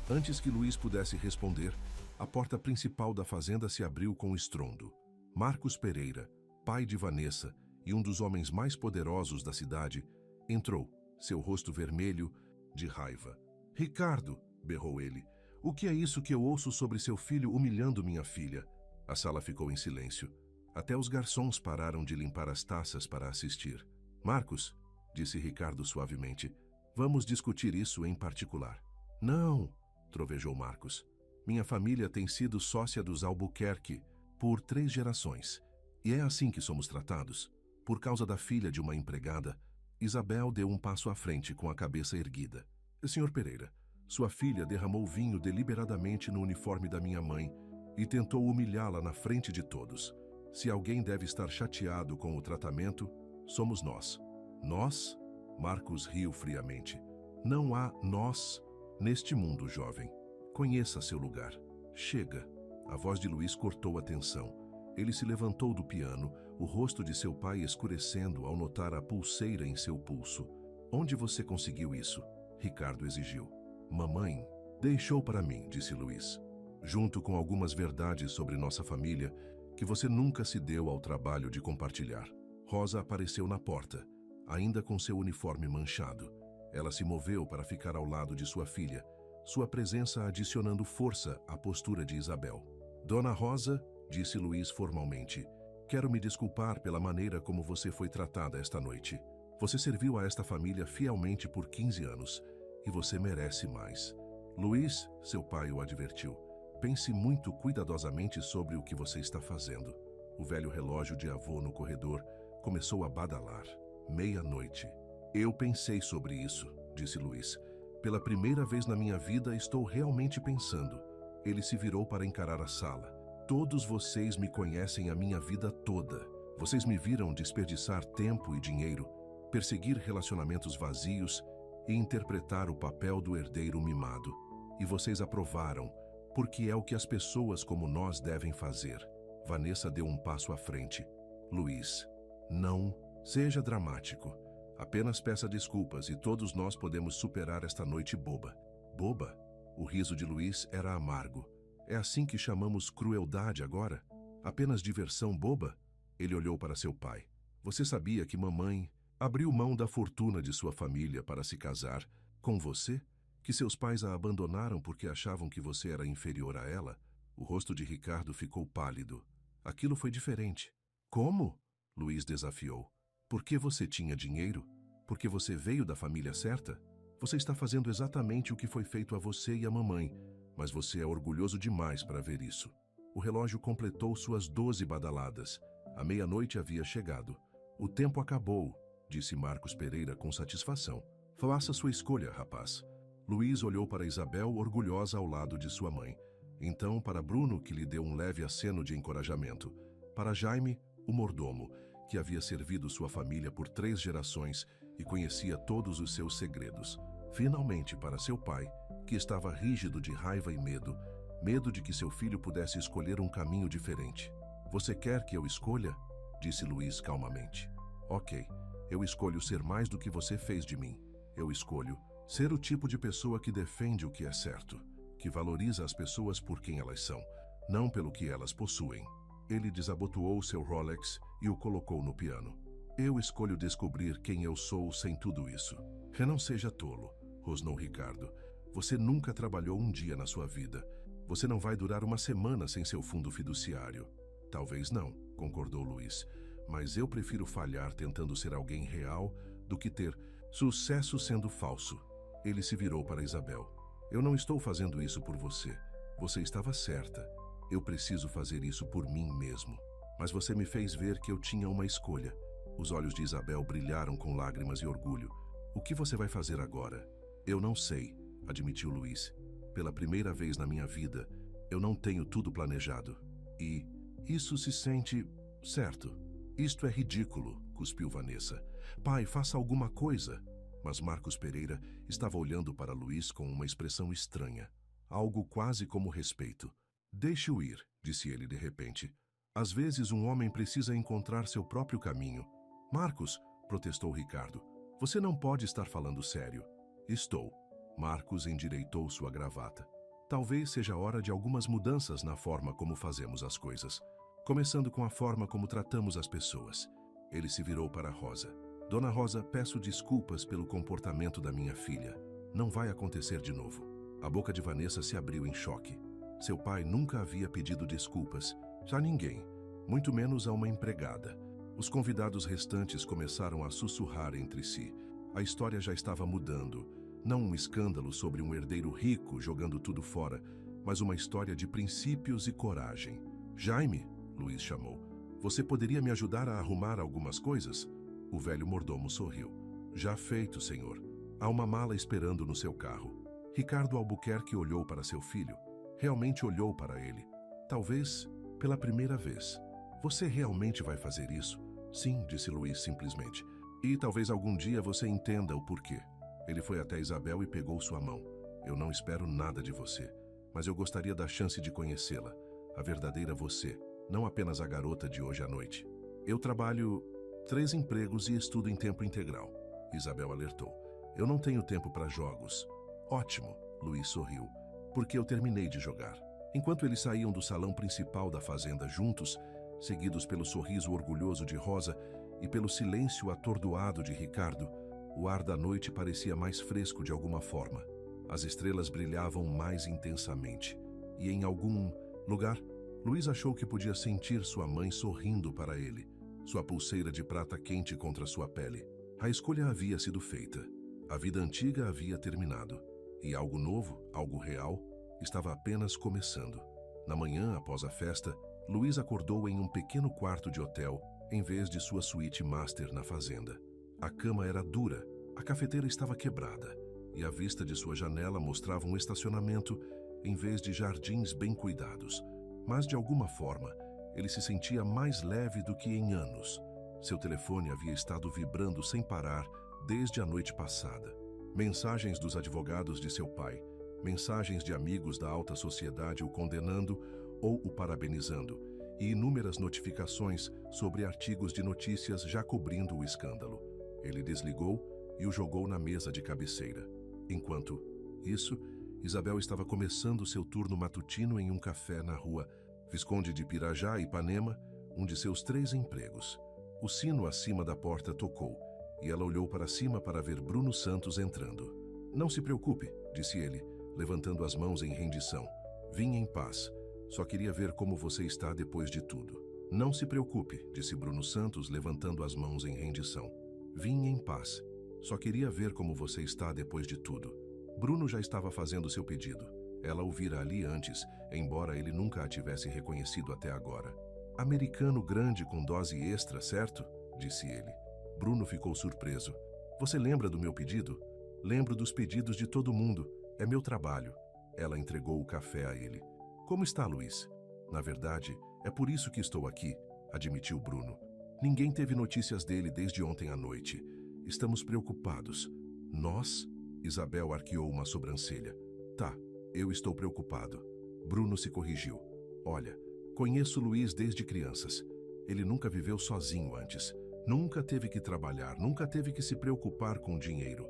Antes que Luís pudesse responder, a porta principal da fazenda se abriu com estrondo. Marcos Pereira, pai de Vanessa e um dos homens mais poderosos da cidade, entrou, seu rosto vermelho de raiva. Ricardo, berrou ele, o que é isso que eu ouço sobre seu filho humilhando minha filha? A sala ficou em silêncio. Até os garçons pararam de limpar as taças para assistir. Marcos, disse Ricardo suavemente, vamos discutir isso em particular. Não, trovejou Marcos. Minha família tem sido sócia dos Albuquerque por 3 gerações. E é assim que somos tratados. Por causa da filha de uma empregada, Isabel deu um passo à frente com a cabeça erguida. Senhor Pereira, sua filha derramou vinho deliberadamente no uniforme da minha mãe e tentou humilhá-la na frente de todos. Se alguém deve estar chateado com o tratamento, somos nós. Nós? Marcos riu friamente. Não há nós neste mundo, jovem. Conheça seu lugar. Chega. A voz de Luís cortou a tensão. Ele se levantou do piano, o rosto de seu pai escurecendo ao notar a pulseira em seu pulso. Onde você conseguiu isso? Ricardo exigiu. Mamãe deixou para mim, disse Luís. Junto com algumas verdades sobre nossa família que você nunca se deu ao trabalho de compartilhar. Rosa apareceu na porta, ainda com seu uniforme manchado. Ela se moveu para ficar ao lado de sua filha, sua presença adicionando força à postura de Isabel. Dona Rosa, disse Luís formalmente, quero me desculpar pela maneira como você foi tratada esta noite. Você serviu a esta família fielmente por 15 anos e você merece mais. Luís, seu pai o advertiu, pense muito cuidadosamente sobre o que você está fazendo. O velho relógio de avô no corredor começou a badalar. 00:30. Eu pensei sobre isso, disse Luís. Pela primeira vez na minha vida estou realmente pensando. Ele se virou para encarar a sala. Todos vocês me conhecem a minha vida toda. Vocês me viram desperdiçar tempo e dinheiro, perseguir relacionamentos vazios e interpretar o papel do herdeiro mimado. E vocês aprovaram, porque é o que as pessoas como nós devem fazer. Vanessa deu um passo à frente. Luís, não seja dramático. Apenas peça desculpas e todos nós podemos superar esta noite boba. Boba? O riso de Luís era amargo. É assim que chamamos crueldade agora? Apenas diversão boba? Ele olhou para seu pai. Você sabia que mamãe abriu mão da fortuna de sua família para se casar com você? Que seus pais a abandonaram porque achavam que você era inferior a ela? O rosto de Ricardo ficou pálido. Aquilo foi diferente. Como? Luís desafiou. Porque você tinha dinheiro? Porque você veio da família certa? Você está fazendo exatamente o que foi feito a você e a mamãe, mas você é orgulhoso demais para ver isso. O relógio completou suas 12 badaladas. A meia-noite havia chegado. O tempo acabou, disse Marcos Pereira com satisfação. Faça sua escolha, rapaz. Luís olhou para Isabel, orgulhosa ao lado de sua mãe. Então para Bruno, que lhe deu um leve aceno de encorajamento. Para Jaime, o mordomo, que havia servido sua família por 3 gerações e conhecia todos os seus segredos. Finalmente, para seu pai, que estava rígido de raiva e medo, medo de que seu filho pudesse escolher um caminho diferente. Você quer que eu escolha? Disse Luiz calmamente. Ok, eu escolho ser mais do que você fez de mim. Eu escolho ser o tipo de pessoa que defende o que é certo, que valoriza as pessoas por quem elas são, não pelo que elas possuem. Ele desabotoou seu Rolex e o colocou no piano. Eu escolho descobrir quem eu sou sem tudo isso. Não seja tolo, rosnou Ricardo. Você nunca trabalhou um dia na sua vida. Você não vai durar uma semana sem seu fundo fiduciário. Talvez não, concordou Luiz. Mas eu prefiro falhar tentando ser alguém real do que ter sucesso sendo falso. Ele se virou para Isabel. Eu não estou fazendo isso por você. Você estava certa. Eu preciso fazer isso por mim mesmo. Mas você me fez ver que eu tinha uma escolha. Os olhos de Isabel brilharam com lágrimas e orgulho. O que você vai fazer agora? Eu não sei, admitiu Luiz. Pela primeira vez na minha vida, eu não tenho tudo planejado. E isso se sente certo. Isto é ridículo, cuspiu Vanessa. Pai, faça alguma coisa. Mas Marcos Pereira estava olhando para Luiz com uma expressão estranha. Algo quase como respeito. Deixe-o ir, disse ele de repente. Às vezes um homem precisa encontrar seu próprio caminho. Marcos, protestou Ricardo, você não pode estar falando sério. Estou. Marcos endireitou sua gravata. Talvez seja hora de algumas mudanças na forma como fazemos as coisas. Começando com a forma como tratamos as pessoas. Ele se virou para Rosa. Dona Rosa, peço desculpas pelo comportamento da minha filha. Não vai acontecer de novo. A boca de Vanessa se abriu em choque. Seu pai nunca havia pedido desculpas. A ninguém. Muito menos a uma empregada. Os convidados restantes começaram a sussurrar entre si. A história já estava mudando. Não um escândalo sobre um herdeiro rico jogando tudo fora, mas uma história de princípios e coragem. Jaime, Luiz chamou, você poderia me ajudar a arrumar algumas coisas? O velho mordomo sorriu. Já feito, senhor. Há uma mala esperando no seu carro. Ricardo Albuquerque olhou para seu filho. Realmente olhou para ele. Talvez pela primeira vez. Você realmente vai fazer isso? Sim, disse Luiz simplesmente. E talvez algum dia você entenda o porquê. Ele foi até Isabel e pegou sua mão. Eu não espero nada de você, mas eu gostaria da chance de conhecê-la. A verdadeira você, não apenas a garota de hoje à noite. Eu trabalho 3 empregos e estudo em tempo integral. Isabel alertou. Eu não tenho tempo para jogos. Ótimo, Luiz sorriu, porque eu terminei de jogar. Enquanto eles saíam do salão principal da fazenda juntos, seguidos pelo sorriso orgulhoso de Rosa e pelo silêncio atordoado de Ricardo, o ar da noite parecia mais fresco de alguma forma. As estrelas brilhavam mais intensamente. E em algum lugar, Luiz achou que podia sentir sua mãe sorrindo para ele, sua pulseira de prata quente contra sua pele. A escolha havia sido feita. A vida antiga havia terminado. E algo novo, algo real, estava apenas começando. Na manhã, após a festa, Luiz acordou em um pequeno quarto de hotel, em vez de sua suíte master na fazenda. A cama era dura, a cafeteira estava quebrada, e a vista de sua janela mostrava um estacionamento em vez de jardins bem cuidados. Mas, de alguma forma, ele se sentia mais leve do que em anos. Seu telefone havia estado vibrando sem parar desde a noite passada. Mensagens dos advogados de seu pai, mensagens de amigos da alta sociedade o condenando ou o parabenizando, e inúmeras notificações sobre artigos de notícias já cobrindo o escândalo. Ele desligou e o jogou na mesa de cabeceira. Enquanto isso, Isabel estava começando seu turno matutino em um café na rua Visconde de Pirajá, Ipanema, um de seus 3 empregos. O sino acima da porta tocou, e ela olhou para cima para ver Bruno Santos entrando. Não se preocupe, disse ele, levantando as mãos em rendição. Vim em paz. Só queria ver como você está depois de tudo. Não se preocupe, disse Bruno Santos, levantando as mãos em rendição. Vim em paz. Só queria ver como você está depois de tudo. Bruno já estava fazendo seu pedido. Ela o vira ali antes, embora ele nunca a tivesse reconhecido até agora. Americano grande com dose extra, certo? Disse ele. Bruno ficou surpreso. Você lembra do meu pedido? Lembro dos pedidos de todo mundo. É meu trabalho. Ela entregou o café a ele. Como está, Luiz? Na verdade, é por isso que estou aqui, admitiu Bruno. Ninguém teve notícias dele desde ontem à noite. Estamos preocupados. Nós? Isabel arqueou uma sobrancelha. Tá, eu estou preocupado. Bruno se corrigiu. Olha, conheço Luiz desde crianças. Ele nunca viveu sozinho antes. Nunca teve que trabalhar, nunca teve que se preocupar com dinheiro.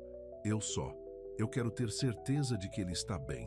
Eu quero ter certeza de que ele está bem.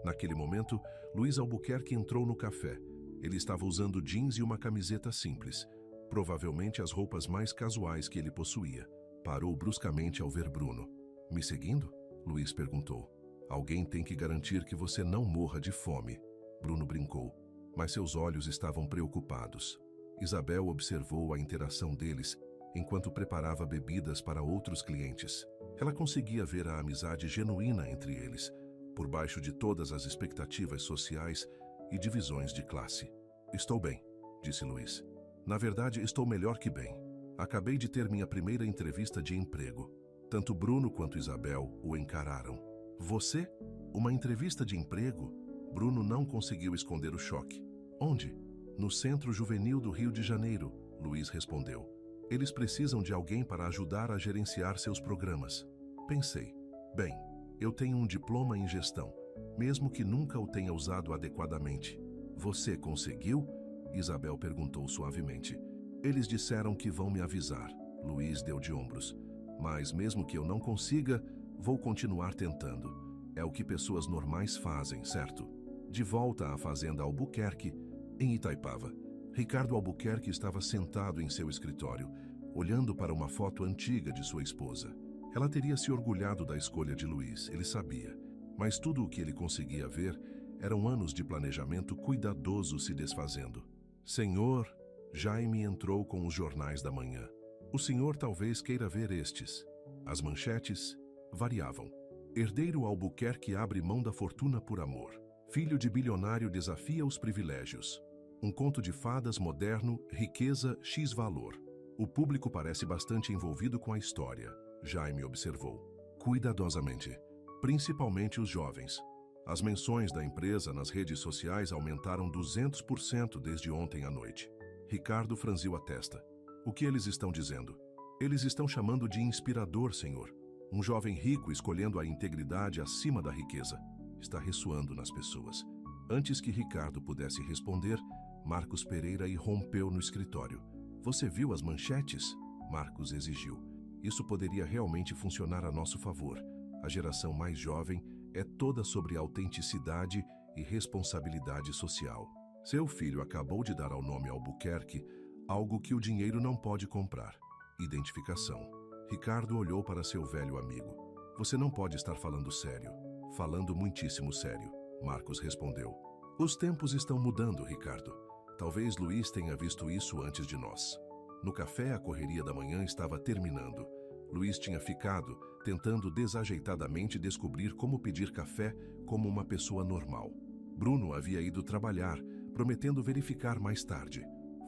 Naquele momento, Luiz Albuquerque entrou no café. Ele estava usando jeans e uma camiseta simples. Provavelmente as roupas mais casuais que ele possuía. Parou bruscamente ao ver Bruno. Me seguindo? Luiz perguntou. Alguém tem que garantir que você não morra de fome. Bruno brincou, mas seus olhos estavam preocupados. Isabel observou a interação deles enquanto preparava bebidas para outros clientes. Ela conseguia ver a amizade genuína entre eles, por baixo de todas as expectativas sociais e divisões de classe. Estou bem, disse Luiz. Na verdade, estou melhor que bem. Acabei de ter minha primeira entrevista de emprego. Tanto Bruno quanto Isabel o encararam. Você? Uma entrevista de emprego? Bruno não conseguiu esconder o choque. Onde? No Centro Juvenil do Rio de Janeiro, Luiz respondeu. Eles precisam de alguém para ajudar a gerenciar seus programas. Pensei, bem, eu tenho um diploma em gestão, mesmo que nunca o tenha usado adequadamente. Você conseguiu? Isabel perguntou suavemente. Eles disseram que vão me avisar. Luiz deu de ombros. Mas mesmo que eu não consiga, vou continuar tentando. É o que pessoas normais fazem, certo? De volta à fazenda Albuquerque, em Itaipava, Ricardo Albuquerque estava sentado em seu escritório, olhando para uma foto antiga de sua esposa. Ela teria se orgulhado da escolha de Luiz, ele sabia. Mas tudo o que ele conseguia ver eram anos de planejamento cuidadoso se desfazendo. Senhor, Jaime entrou com os jornais da manhã. O senhor talvez queira ver estes. As manchetes variavam. Herdeiro Albuquerque abre mão da fortuna por amor. Filho de bilionário desafia os privilégios. Um conto de fadas moderno, riqueza, X valor. O público parece bastante envolvido com a história, Jaime observou. Cuidadosamente. Principalmente os jovens. As menções da empresa nas redes sociais aumentaram 200% desde ontem à noite. Ricardo franziu a testa. O que eles estão dizendo? Eles estão chamando de inspirador, senhor. Um jovem rico escolhendo a integridade acima da riqueza. Está ressoando nas pessoas. Antes que Ricardo pudesse responder, Marcos Pereira irrompeu no escritório. Você viu as manchetes? Marcos exigiu. Isso poderia realmente funcionar a nosso favor. A geração mais jovem é toda sobre autenticidade e responsabilidade social. Seu filho acabou de dar ao nome Albuquerque algo que o dinheiro não pode comprar. Identificação. Ricardo olhou para seu velho amigo. Você não pode estar falando sério. Falando muitíssimo sério, Marcos respondeu. Os tempos estão mudando, Ricardo. Talvez Luiz tenha visto isso antes de nós. No café, a correria da manhã estava terminando. Luiz tinha ficado, tentando desajeitadamente descobrir como pedir café como uma pessoa normal. Bruno havia ido trabalhar, prometendo verificar mais tarde.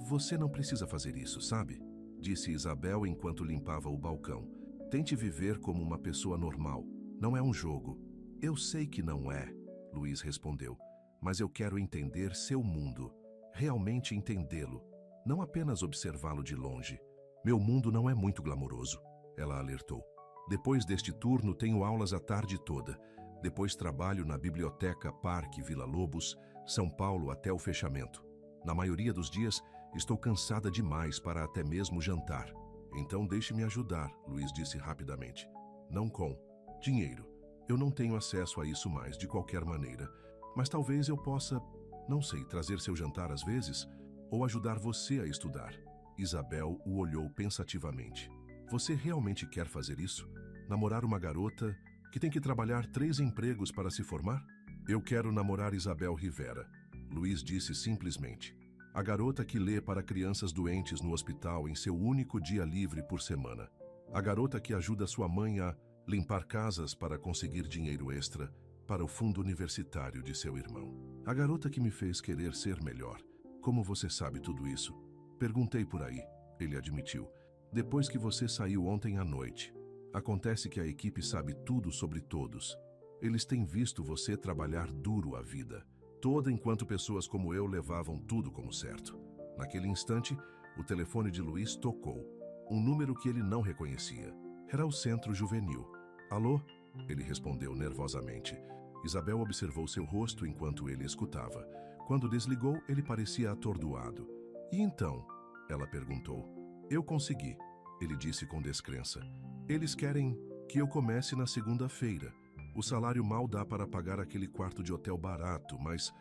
Você não precisa fazer isso, sabe? Disse Isabel enquanto limpava o balcão. Tente viver como uma pessoa normal. Não é um jogo. Eu sei que não é, Luiz respondeu. Mas eu quero entender seu mundo. Realmente entendê-lo. Não apenas observá-lo de longe. Meu mundo não é muito glamouroso, ela alertou. Depois deste turno, tenho aulas a tarde toda. Depois trabalho na Biblioteca Parque Vila Lobos, São Paulo até o fechamento. Na maioria dos dias, estou cansada demais para até mesmo jantar. Então deixe-me ajudar, Luiz disse rapidamente. Não com dinheiro. Eu não tenho acesso a isso mais, de qualquer maneira. Mas talvez eu possa, não sei, trazer seu jantar às vezes? Ou ajudar você a estudar? Isabel o olhou pensativamente. Você realmente quer fazer isso? Namorar uma garota que tem que trabalhar 3 empregos para se formar? Eu quero namorar Isabel Rivera, Luiz disse simplesmente. A garota que lê para crianças doentes no hospital em seu único dia livre por semana. A garota que ajuda sua mãe a limpar casas para conseguir dinheiro extra para o fundo universitário de seu irmão. A garota que me fez querer ser melhor. Como você sabe tudo isso? Perguntei por aí, ele admitiu. Depois que você saiu ontem à noite. Acontece que a equipe sabe tudo sobre todos. Eles têm visto você trabalhar duro a vida, toda enquanto pessoas como eu levavam tudo como certo. Naquele instante, O telefone de Luiz tocou. Um número que ele não reconhecia. Era o centro juvenil. Alô? Ele respondeu nervosamente. Isabel observou seu rosto enquanto ele escutava. Quando desligou, ele parecia atordoado. E então? Ela perguntou. Eu consegui, ele disse com descrença. Eles querem que eu comece na segunda-feira. O salário mal dá para pagar aquele quarto de hotel barato, mas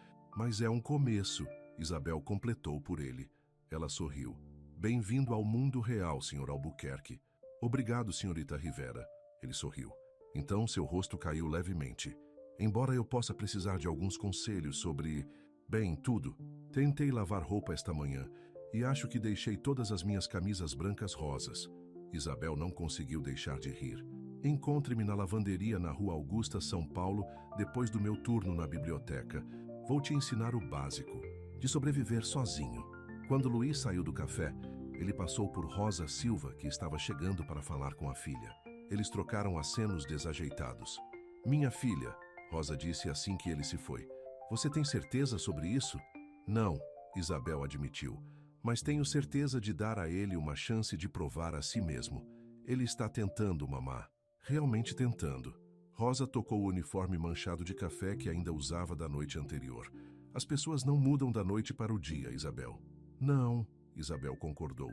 é um começo, Isabel completou por ele. Ela sorriu. Bem-vindo ao mundo real, Sr. Albuquerque. Obrigado, senhorita Rivera. Ele sorriu. Então seu rosto caiu levemente. Embora eu possa precisar de alguns conselhos sobre... Bem, tudo. Tentei lavar roupa esta manhã e acho que deixei todas as minhas camisas brancas rosas. Isabel não conseguiu deixar de rir. Encontre-me na lavanderia na Rua Augusta, São Paulo, depois do meu turno na biblioteca. Vou te ensinar o básico, de sobreviver sozinho. Quando Luiz saiu do café, ele passou por Rosa Silva, que estava chegando para falar com a filha. Eles trocaram acenos desajeitados. Minha filha, Rosa disse assim que ele se foi. Você tem certeza sobre isso? Não, Isabel admitiu, mas tenho certeza de dar a ele uma chance de provar a si mesmo. Ele está tentando, mamá. Realmente tentando. Rosa tocou o uniforme manchado de café que ainda usava da noite anterior. As pessoas não mudam da noite para o dia, Isabel. Não, Isabel concordou,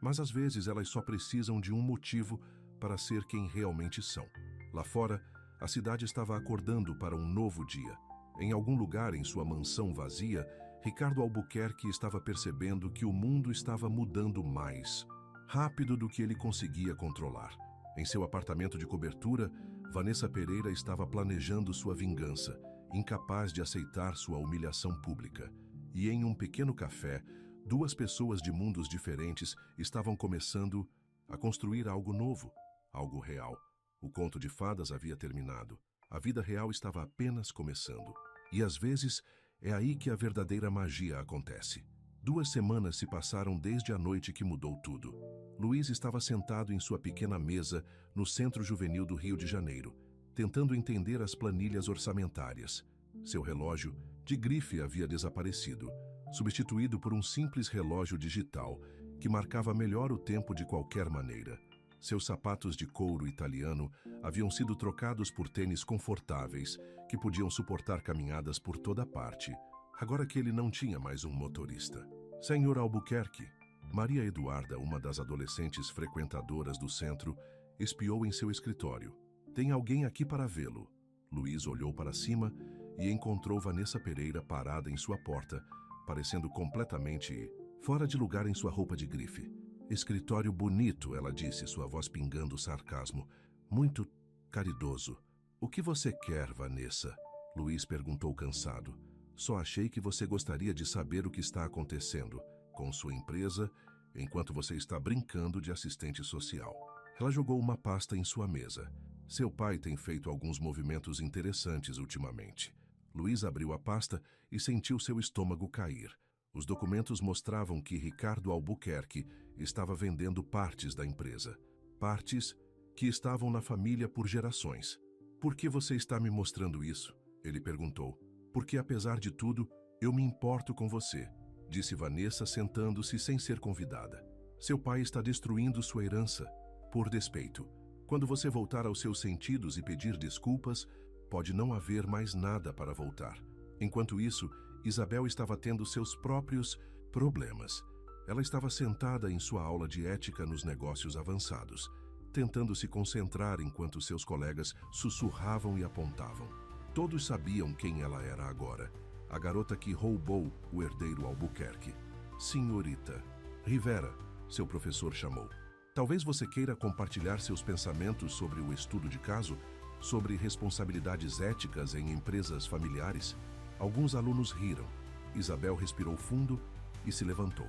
mas às vezes elas só precisam de um motivo para ser quem realmente são. Lá fora, a cidade estava acordando para um novo dia. Em algum lugar em sua mansão vazia, Ricardo Albuquerque estava percebendo que o mundo estava mudando mais rápido do que ele conseguia controlar. Em seu apartamento de cobertura, Vanessa Pereira estava planejando sua vingança, incapaz de aceitar sua humilhação pública. E em um pequeno café, duas pessoas de mundos diferentes estavam começando a construir algo novo, algo real. O conto de fadas havia terminado. A vida real estava apenas começando. E às vezes é aí que a verdadeira magia acontece. 2 semanas se passaram desde a noite que mudou tudo. Luiz estava sentado em sua pequena mesa no Centro Juvenil do Rio de Janeiro, tentando entender as planilhas orçamentárias. Seu relógio, de grife, havia desaparecido, substituído por um simples relógio digital que marcava melhor o tempo de qualquer maneira. Seus sapatos de couro italiano haviam sido trocados por tênis confortáveis que podiam suportar caminhadas por toda parte, agora que ele não tinha mais um motorista. Senhor Albuquerque, Maria Eduarda, uma das adolescentes frequentadoras do centro, espiou em seu escritório. Tem alguém aqui para vê-lo. Luiz olhou para cima e encontrou Vanessa Pereira parada em sua porta, parecendo completamente fora de lugar em sua roupa de grife. Escritório bonito, ela disse, sua voz pingando sarcasmo. Muito caridoso. O que você quer, Vanessa? Luiz perguntou cansado. Só achei que você gostaria de saber o que está acontecendo com sua empresa enquanto você está brincando de assistente social. Ela jogou uma pasta em sua mesa. Seu pai tem feito alguns movimentos interessantes ultimamente. Luiz abriu a pasta e sentiu seu estômago cair. Os documentos mostravam que Ricardo Albuquerque estava vendendo partes da empresa. Partes que estavam na família por gerações. Por que você está me mostrando isso? Ele perguntou. Porque, apesar de tudo, eu me importo com você, disse Vanessa, sentando-se sem ser convidada. Seu pai está destruindo sua herança, por despeito. Quando você voltar aos seus sentidos e pedir desculpas, pode não haver mais nada para voltar. Enquanto isso, Isabel estava tendo seus próprios problemas. Ela estava sentada em sua aula de ética nos negócios avançados, tentando se concentrar enquanto seus colegas sussurravam e apontavam. Todos sabiam quem ela era agora, a garota que roubou o herdeiro Albuquerque. Senhorita Rivera, seu professor chamou. Talvez você queira compartilhar seus pensamentos sobre o estudo de caso, sobre responsabilidades éticas em empresas familiares? Alguns alunos riram. Isabel respirou fundo e se levantou.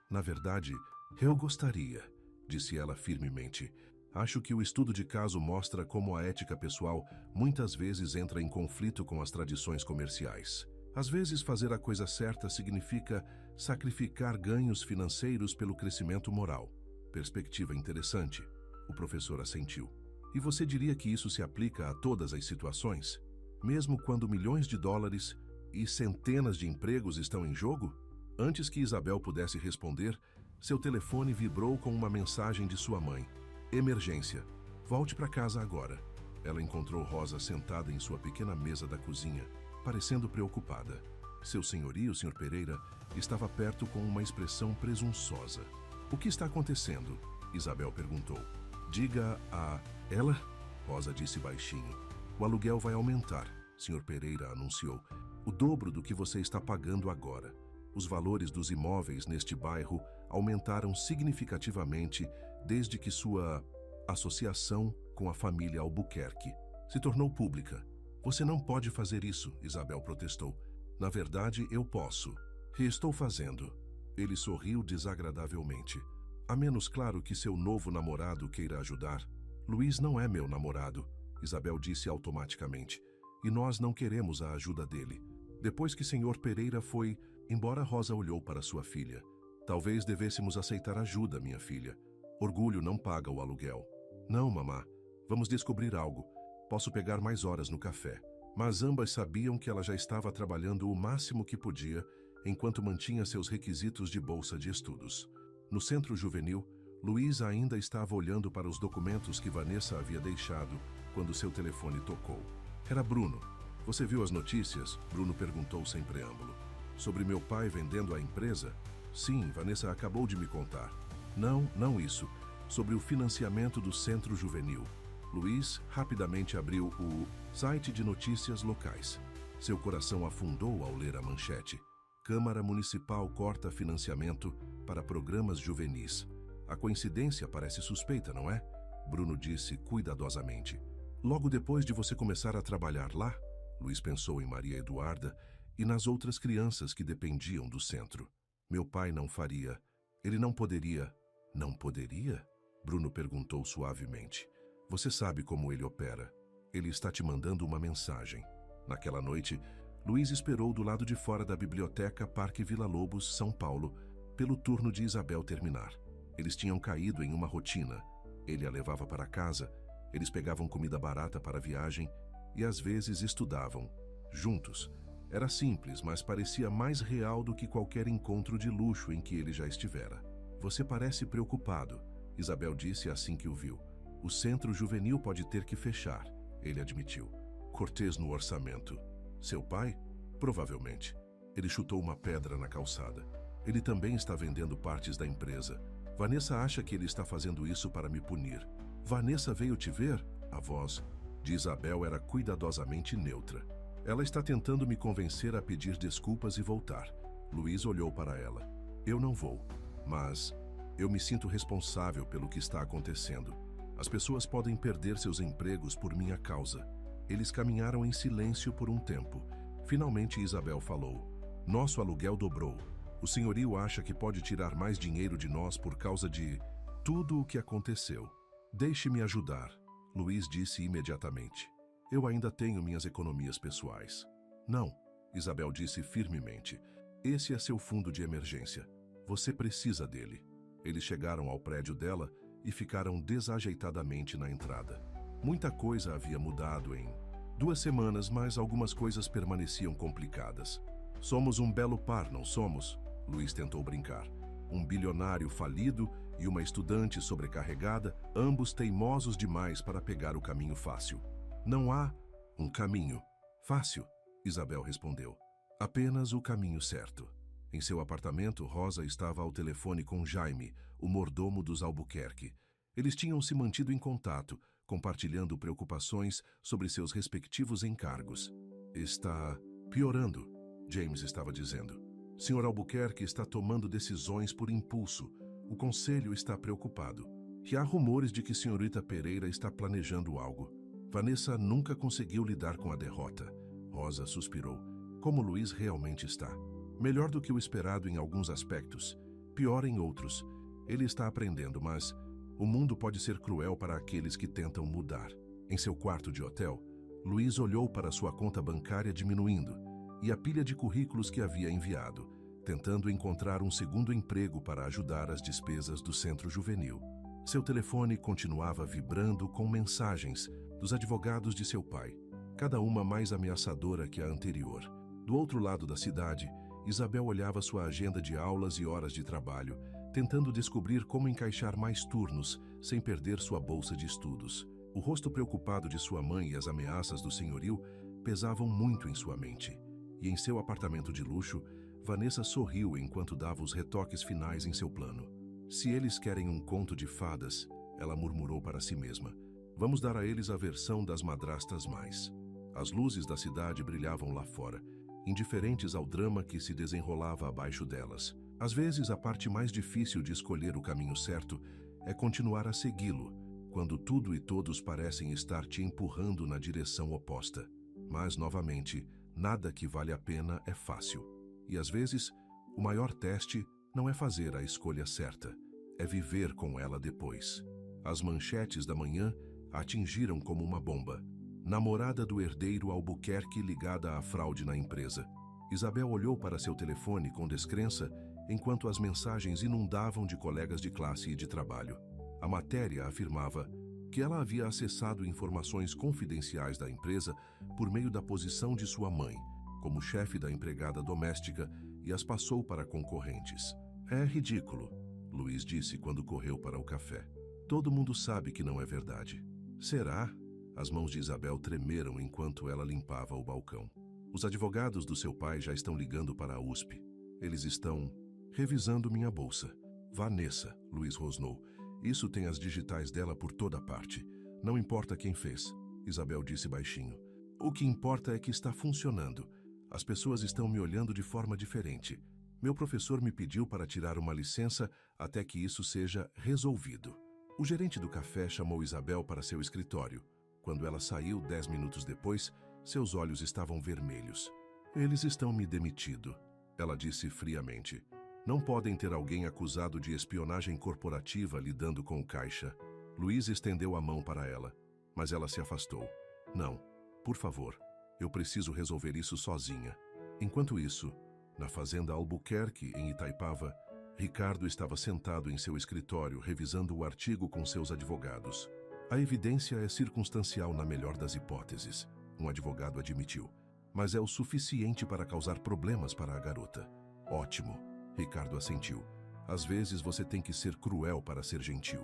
Na verdade, eu gostaria, disse ela firmemente. Acho que o estudo de caso mostra como a ética pessoal muitas vezes entra em conflito com as tradições comerciais. Às vezes, fazer a coisa certa significa sacrificar ganhos financeiros pelo crescimento moral. Perspectiva interessante. O professor assentiu. E você diria que isso se aplica a todas as situações? Mesmo quando milhões de dólares e centenas de empregos estão em jogo? Antes que Isabel pudesse responder, Seu telefone vibrou com uma mensagem de sua mãe. Emergência. Volte para casa agora. Ela encontrou Rosa sentada em sua pequena mesa da cozinha, parecendo preocupada. Seu senhorio, Sr. Pereira, estava perto com uma expressão presunçosa. O que está acontecendo? Isabel perguntou. Diga a ela, Rosa disse baixinho. O aluguel vai aumentar, Sr. Pereira anunciou. O dobro do que você está pagando agora. Os valores dos imóveis neste bairro aumentaram significativamente desde que sua associação com a família Albuquerque se tornou pública. Você não pode fazer isso, Isabel protestou. Na verdade, eu posso. E estou fazendo. Ele sorriu desagradavelmente. A menos claro que seu novo namorado queira ajudar. Luiz não é meu namorado, Isabel disse automaticamente. E nós não queremos a ajuda dele. Depois que Sr. Pereira foi embora, Rosa olhou para sua filha. Talvez devêssemos aceitar ajuda, minha filha. Orgulho não paga o aluguel. Não, mamá. Vamos descobrir algo. Posso pegar mais horas no café. Mas ambas sabiam que ela já estava trabalhando o máximo que podia, enquanto mantinha seus requisitos de bolsa de estudos. No centro juvenil, Luiz ainda estava olhando para os documentos que Vanessa havia deixado quando seu telefone tocou. Era Bruno. Você viu as notícias? Bruno perguntou sem preâmbulo. Sobre meu pai vendendo a empresa? Sim, Vanessa acabou de me contar. Não isso. Sobre o financiamento do centro juvenil. Luiz rapidamente abriu o site de notícias locais. Seu coração afundou ao ler a manchete. Câmara Municipal corta financiamento para programas juvenis. A coincidência parece suspeita, não é? Bruno disse cuidadosamente. Logo depois de você começar a trabalhar lá, Luiz pensou em Maria Eduarda e nas outras crianças que dependiam do centro. Meu pai não faria. Ele não poderia. Não poderia? Bruno perguntou suavemente. Você sabe como ele opera. Ele está te mandando uma mensagem. Naquela noite, Luiz esperou do lado de fora da biblioteca Parque Vila Lobos, São Paulo, pelo turno de Isabel terminar. Eles tinham caído em uma rotina. Ele a levava para casa, eles pegavam comida barata para a viagem e às vezes estudavam, juntos. Era simples, mas parecia mais real do que qualquer encontro de luxo em que ele já estivera. Você parece preocupado, Isabel disse assim que o viu. O centro juvenil pode ter que fechar, ele admitiu. Cortês no orçamento. Seu pai? Provavelmente. Ele chutou uma pedra na calçada. Ele também está vendendo partes da empresa. Vanessa acha que ele está fazendo isso para me punir. Vanessa veio te ver? A voz de Isabel era cuidadosamente neutra. Ela está tentando me convencer a pedir desculpas e voltar. Luiz olhou para ela. Eu não vou, mas eu me sinto responsável pelo que está acontecendo. As pessoas podem perder seus empregos por minha causa. Eles caminharam em silêncio por um tempo. Finalmente Isabel falou. Nosso aluguel dobrou. O senhorio acha que pode tirar mais dinheiro de nós por causa de tudo o que aconteceu. Deixe-me ajudar, Luiz disse imediatamente. Eu ainda tenho minhas economias pessoais. Não, Isabel disse firmemente. Esse é seu fundo de emergência. Você precisa dele. Eles chegaram ao prédio dela e ficaram desajeitadamente na entrada. Muita coisa havia mudado em 2 semanas, mas algumas coisas permaneciam complicadas. Somos um belo par, não somos? Luiz tentou brincar. Um bilionário falido e uma estudante sobrecarregada, ambos teimosos demais para pegar o caminho fácil. Não há um caminho fácil, Isabel respondeu. Apenas o caminho certo. Em seu apartamento, Rosa estava ao telefone com Jaime, o mordomo dos Albuquerque. Eles tinham se mantido em contato, compartilhando preocupações sobre seus respectivos encargos. Está piorando, James estava dizendo. Sr. Albuquerque está tomando decisões por impulso. O conselho está preocupado. E há rumores de que Srta. Pereira está planejando algo. Vanessa nunca conseguiu lidar com a derrota. Rosa suspirou. Como Luiz realmente está. Melhor do que o esperado em alguns aspectos. Pior em outros. Ele está aprendendo, mas o mundo pode ser cruel para aqueles que tentam mudar. Em seu quarto de hotel, Luiz olhou para sua conta bancária diminuindo e a pilha de currículos que havia enviado, tentando encontrar um segundo emprego para ajudar as despesas do centro juvenil. Seu telefone continuava vibrando com mensagens dos advogados de seu pai, cada uma mais ameaçadora que a anterior. Do outro lado da cidade, Isabel olhava sua agenda de aulas e horas de trabalho, tentando descobrir como encaixar mais turnos sem perder sua bolsa de estudos. O rosto preocupado de sua mãe e as ameaças do senhorio pesavam muito em sua mente. E em seu apartamento de luxo, Vanessa sorriu enquanto dava os retoques finais em seu plano. Se eles querem um conto de fadas, ela murmurou para si mesma, vamos dar a eles a versão das madrastas mais. As luzes da cidade brilhavam lá fora, indiferentes ao drama que se desenrolava abaixo delas. Às vezes, a parte mais difícil de escolher o caminho certo é continuar a segui-lo, quando tudo e todos parecem estar te empurrando na direção oposta. Mas, novamente, nada que vale a pena é fácil. E, às vezes, o maior teste não é fazer a escolha certa, é viver com ela depois. As manchetes da manhã a atingiram como uma bomba. Namorada do herdeiro Albuquerque ligada à fraude na empresa. Isabel olhou para seu telefone com descrença enquanto as mensagens inundavam de colegas de classe e de trabalho. A matéria afirmava que ela havia acessado informações confidenciais da empresa por meio da posição de sua mãe, como chefe da empregada doméstica, e as passou para concorrentes. É ridículo, Luiz disse quando correu para o café. Todo mundo sabe que não é verdade. Será? As mãos de Isabel tremeram enquanto ela limpava o balcão. Os advogados do seu pai já estão ligando para a USP. Eles estão revisando minha bolsa. Vanessa, Luiz rosnou. Isso tem as digitais dela por toda parte. Não importa quem fez, Isabel disse baixinho. O que importa é que está funcionando. As pessoas estão me olhando de forma diferente. Meu professor me pediu para tirar uma licença até que isso seja resolvido. O gerente do café chamou Isabel para seu escritório. Quando ela saiu 10 minutos depois, seus olhos estavam vermelhos. Eles estão me demitindo, ela disse friamente. Não podem ter alguém acusado de espionagem corporativa lidando com o caixa. Luiz estendeu a mão para ela, mas ela se afastou. Não, por favor, eu preciso resolver isso sozinha. Enquanto isso, na fazenda Albuquerque, em Itaipava, Ricardo estava sentado em seu escritório revisando o artigo com seus advogados. A evidência é circunstancial na melhor das hipóteses, um advogado admitiu, mas é o suficiente para causar problemas para a garota. Ótimo, Ricardo assentiu. Às vezes você tem que ser cruel para ser gentil.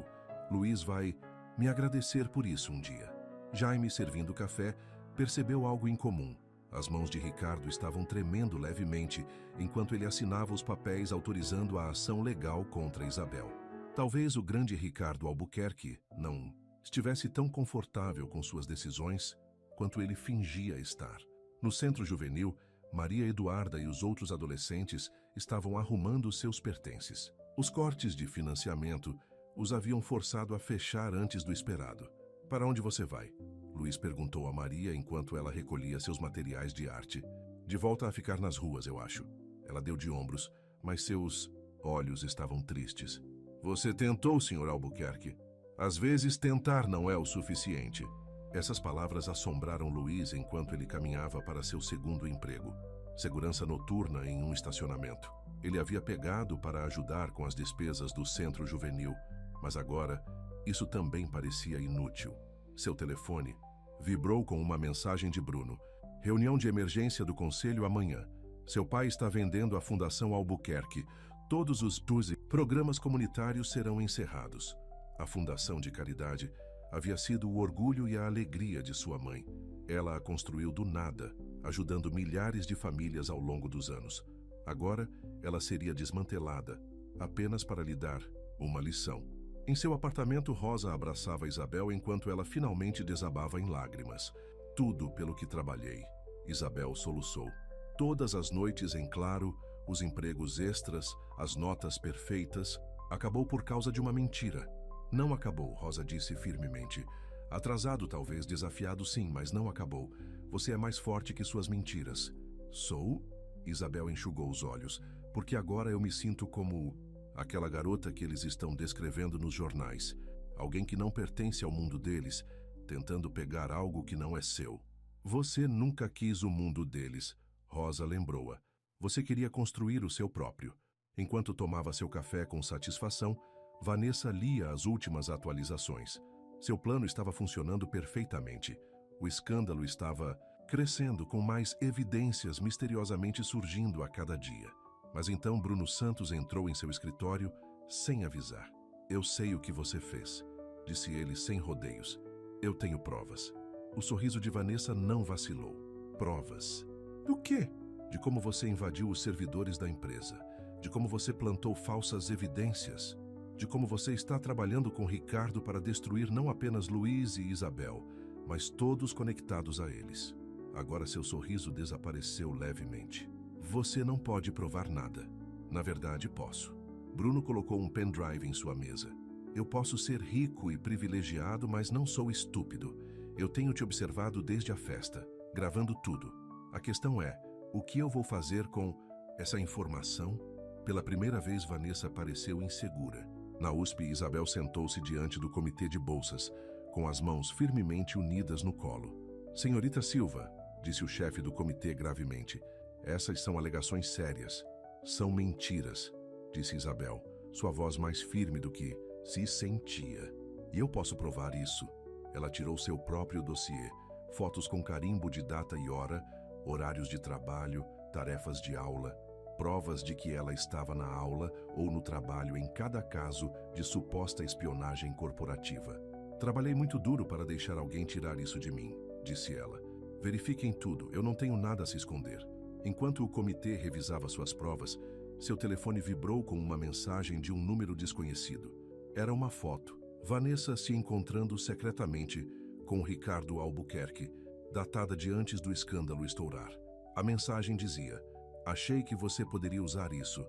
Luiz vai me agradecer por isso um dia. Jaime, servindo café, percebeu algo incomum. As mãos de Ricardo estavam tremendo levemente enquanto ele assinava os papéis autorizando a ação legal contra Isabel. Talvez o grande Ricardo Albuquerque não estivesse tão confortável com suas decisões quanto ele fingia estar. No centro juvenil, Maria Eduarda e os outros adolescentes estavam arrumando seus pertences. Os cortes de financiamento os haviam forçado a fechar antes do esperado. Para onde você vai? Luiz perguntou a Maria enquanto ela recolhia seus materiais de arte. De volta a ficar nas ruas, eu acho. Ela deu de ombros, mas seus olhos estavam tristes. Você tentou, Sr. Albuquerque. Às vezes tentar não é o suficiente. Essas palavras assombraram Luiz enquanto ele caminhava para seu segundo emprego. Segurança noturna em um estacionamento. Ele havia pegado para ajudar com as despesas do centro juvenil, mas agora isso também parecia inútil. Seu telefone vibrou com uma mensagem de Bruno. Reunião de emergência do conselho amanhã. Seu pai está vendendo a Fundação Albuquerque. Todos os programas comunitários serão encerrados. A fundação de caridade havia sido o orgulho e a alegria de sua mãe. Ela a construiu do nada, ajudando milhares de famílias ao longo dos anos. Agora, ela seria desmantelada, apenas para lhe dar uma lição. Em seu apartamento, Rosa abraçava Isabel enquanto ela finalmente desabava em lágrimas. Tudo pelo que trabalhei, Isabel soluçou. Todas as noites em claro, os empregos extras, as notas perfeitas, acabou por causa de uma mentira. Não acabou, Rosa disse firmemente. Atrasado talvez, desafiado sim, mas não acabou. Você é mais forte que suas mentiras. Sou? Isabel enxugou os olhos. Porque agora eu me sinto como aquela garota que eles estão descrevendo nos jornais. Alguém que não pertence ao mundo deles, tentando pegar algo que não é seu. Você nunca quis o mundo deles, Rosa lembrou-a. Você queria construir o seu próprio. Enquanto tomava seu café com satisfação, Vanessa lia as últimas atualizações. Seu plano estava funcionando perfeitamente. O escândalo estava crescendo, com mais evidências misteriosamente surgindo a cada dia. Mas então Bruno Santos entrou em seu escritório sem avisar. Eu sei o que você fez, disse ele sem rodeios. Eu tenho provas. O sorriso de Vanessa não vacilou. Provas. Do quê? De como você invadiu os servidores da empresa, de como você plantou falsas evidências, de como você está trabalhando com Ricardo para destruir não apenas Luiz e Isabel, mas todos conectados a eles. Agora seu sorriso desapareceu levemente. Você não pode provar nada. Na verdade, posso. Bruno colocou um pendrive em sua mesa. Eu posso ser rico e privilegiado, mas não sou estúpido. Eu tenho te observado desde a festa, gravando tudo. A questão é, o que eu vou fazer com essa informação? Pela primeira vez, Vanessa pareceu insegura. Na USP, Isabel sentou-se diante do comitê de bolsas, com as mãos firmemente unidas no colo. Senhorita Silva, disse o chefe do comitê gravemente, essas são alegações sérias. São mentiras, disse Isabel, sua voz mais firme do que se sentia. E eu posso provar isso. Ela tirou seu próprio dossiê, fotos com carimbo de data e hora, horários de trabalho, tarefas de aula, provas de que ela estava na aula ou no trabalho em cada caso de suposta espionagem corporativa. Trabalhei muito duro para deixar alguém tirar isso de mim, disse ela. Verifiquem tudo, eu não tenho nada a se esconder. Enquanto o comitê revisava suas provas, seu telefone vibrou com uma mensagem de um número desconhecido. Era uma foto. Vanessa se encontrando secretamente com Ricardo Albuquerque, datada de antes do escândalo estourar. A mensagem dizia: achei que você poderia usar isso.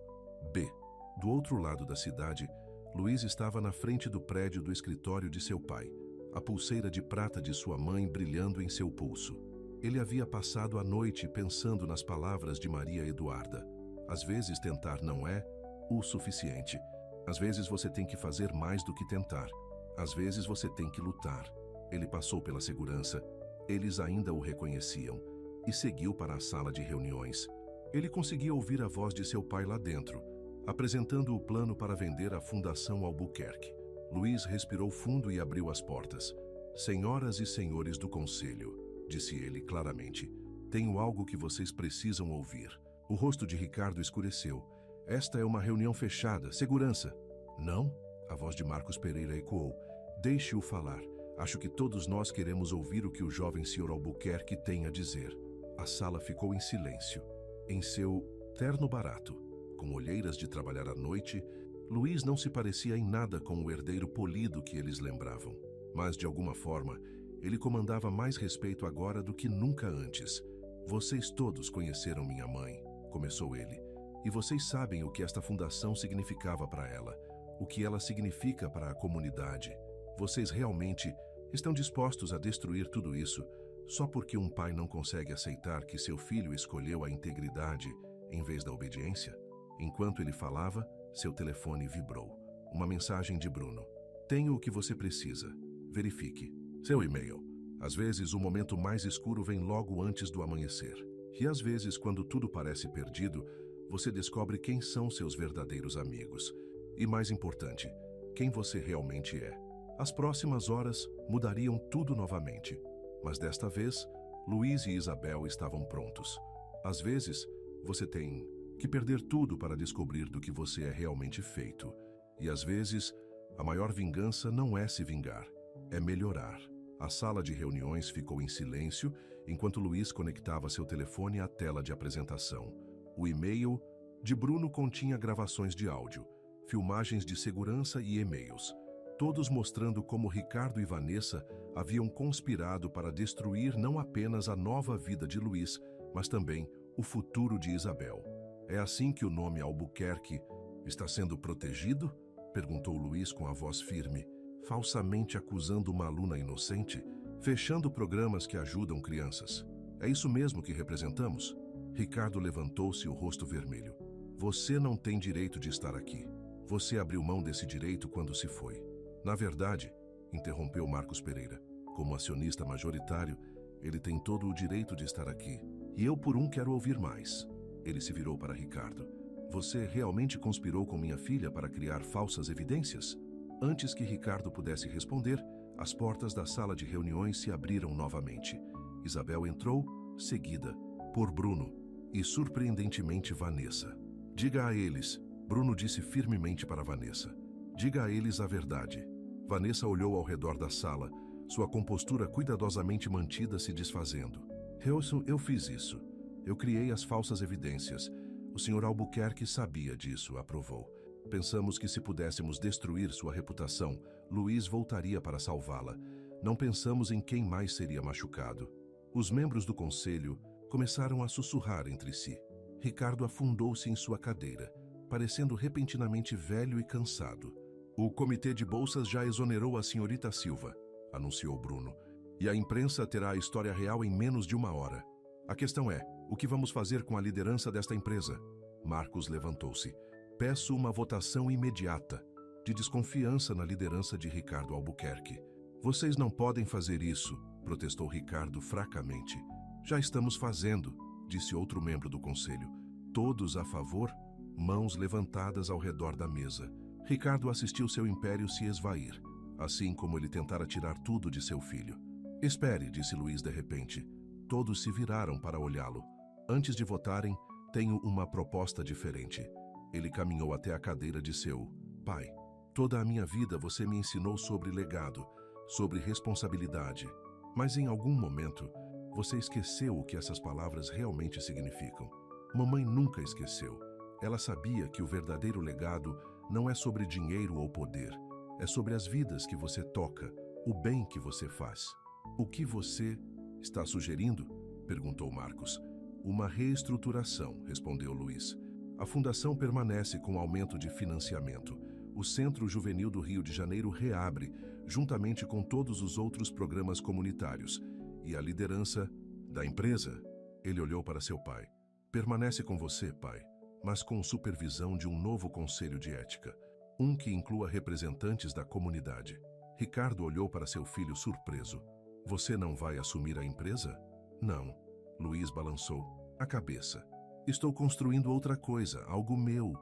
B. Do outro lado da cidade, Luiz estava na frente do prédio do escritório de seu pai, a pulseira de prata de sua mãe brilhando em seu pulso. Ele havia passado a noite pensando nas palavras de Maria Eduarda. Às vezes tentar não é o suficiente. Às vezes você tem que fazer mais do que tentar. Às vezes você tem que lutar. Ele passou pela segurança. Eles ainda o reconheciam. E seguiu para a sala de reuniões. Ele conseguia ouvir a voz de seu pai lá dentro, apresentando o plano para vender a Fundação Albuquerque. Luiz respirou fundo e abriu as portas. Senhoras e senhores do conselho, disse ele claramente, tenho algo que vocês precisam ouvir. O rosto de Ricardo escureceu. Esta é uma reunião fechada. Segurança. Não? A voz de Marcos Pereira ecoou. Deixe-o falar. Acho que todos nós queremos ouvir o que o jovem Sr. Albuquerque tem a dizer. A sala ficou em silêncio. Em seu terno barato, com olheiras de trabalhar à noite, Luiz não se parecia em nada com o herdeiro polido que eles lembravam. Mas, de alguma forma, ele comandava mais respeito agora do que nunca antes. Vocês todos conheceram minha mãe, começou ele, e vocês sabem o que esta fundação significava para ela, o que ela significa para a comunidade. Vocês realmente estão dispostos a destruir tudo isso só porque um pai não consegue aceitar que seu filho escolheu a integridade em vez da obediência? Enquanto ele falava, seu telefone vibrou. Uma mensagem de Bruno. Tenho o que você precisa. Verifique. Seu e-mail. Às vezes, o momento mais escuro vem logo antes do amanhecer. E às vezes, quando tudo parece perdido, você descobre quem são seus verdadeiros amigos. E mais importante, quem você realmente é. As próximas horas mudariam tudo novamente. Mas desta vez, Luiz e Isabel estavam prontos. Às vezes, você tem que perder tudo para descobrir do que você é realmente feito. E às vezes, a maior vingança não é se vingar, é melhorar. A sala de reuniões ficou em silêncio enquanto Luiz conectava seu telefone à tela de apresentação. O e-mail de Bruno continha gravações de áudio, filmagens de segurança e e-mails, todos mostrando como Ricardo e Vanessa haviam conspirado para destruir não apenas a nova vida de Luiz, mas também o futuro de Isabel. É assim que o nome Albuquerque está sendo protegido? Perguntou Luiz com a voz firme, falsamente acusando uma aluna inocente, fechando programas que ajudam crianças. É isso mesmo que representamos? Ricardo levantou-se, o rosto vermelho. Você não tem direito de estar aqui. Você abriu mão desse direito quando se foi. Na verdade, interrompeu Marcos Pereira, como acionista majoritário, ele tem todo o direito de estar aqui. E eu, por um, quero ouvir mais. Ele se virou para Ricardo. Você realmente conspirou com minha filha para criar falsas evidências? Antes que Ricardo pudesse responder, as portas da sala de reuniões se abriram novamente. Isabel entrou, seguida por Bruno e, surpreendentemente, Vanessa. Diga a eles, Bruno disse firmemente para Vanessa. Diga a eles a verdade. Vanessa olhou ao redor da sala, sua compostura cuidadosamente mantida se desfazendo. Eu fiz isso. Eu criei as falsas evidências. O Sr. Albuquerque sabia disso, aprovou. Pensamos que se pudéssemos destruir sua reputação, Luiz voltaria para salvá-la. Não pensamos em quem mais seria machucado. Os membros do conselho começaram a sussurrar entre si. Ricardo afundou-se em sua cadeira, parecendo repentinamente velho e cansado. O comitê de bolsas já exonerou a senhorita Silva, anunciou Bruno, e a imprensa terá a história real em menos de 1 hora. A questão é, o que vamos fazer com a liderança desta empresa? Marcos levantou-se. Peço uma votação imediata, de desconfiança na liderança de Ricardo Albuquerque. Vocês não podem fazer isso, protestou Ricardo fracamente. Já estamos fazendo, disse outro membro do conselho. Todos a favor? Mãos levantadas ao redor da mesa. Ricardo assistiu seu império se esvair, assim como ele tentara tirar tudo de seu filho. Espere, disse Luiz de repente. Todos se viraram para olhá-lo. Antes de votarem, tenho uma proposta diferente. Ele caminhou até a cadeira de seu pai. Toda a minha vida você me ensinou sobre legado, sobre responsabilidade. Mas em algum momento, você esqueceu o que essas palavras realmente significam. Mamãe nunca esqueceu. Ela sabia que o verdadeiro legado não é sobre dinheiro ou poder. É sobre as vidas que você toca, o bem que você faz. O que você está sugerindo? Perguntou Marcos. Uma reestruturação, respondeu Luiz. A fundação permanece com aumento de financiamento. O Centro Juvenil do Rio de Janeiro reabre, juntamente com todos os outros programas comunitários. E a liderança da empresa? Ele olhou para seu pai. Permanece com você, pai, mas com supervisão de um novo conselho de ética. Um que inclua representantes da comunidade. Ricardo olhou para seu filho surpreso. Você não vai assumir a empresa? Não. Luiz balançou a cabeça. Estou construindo outra coisa, algo meu.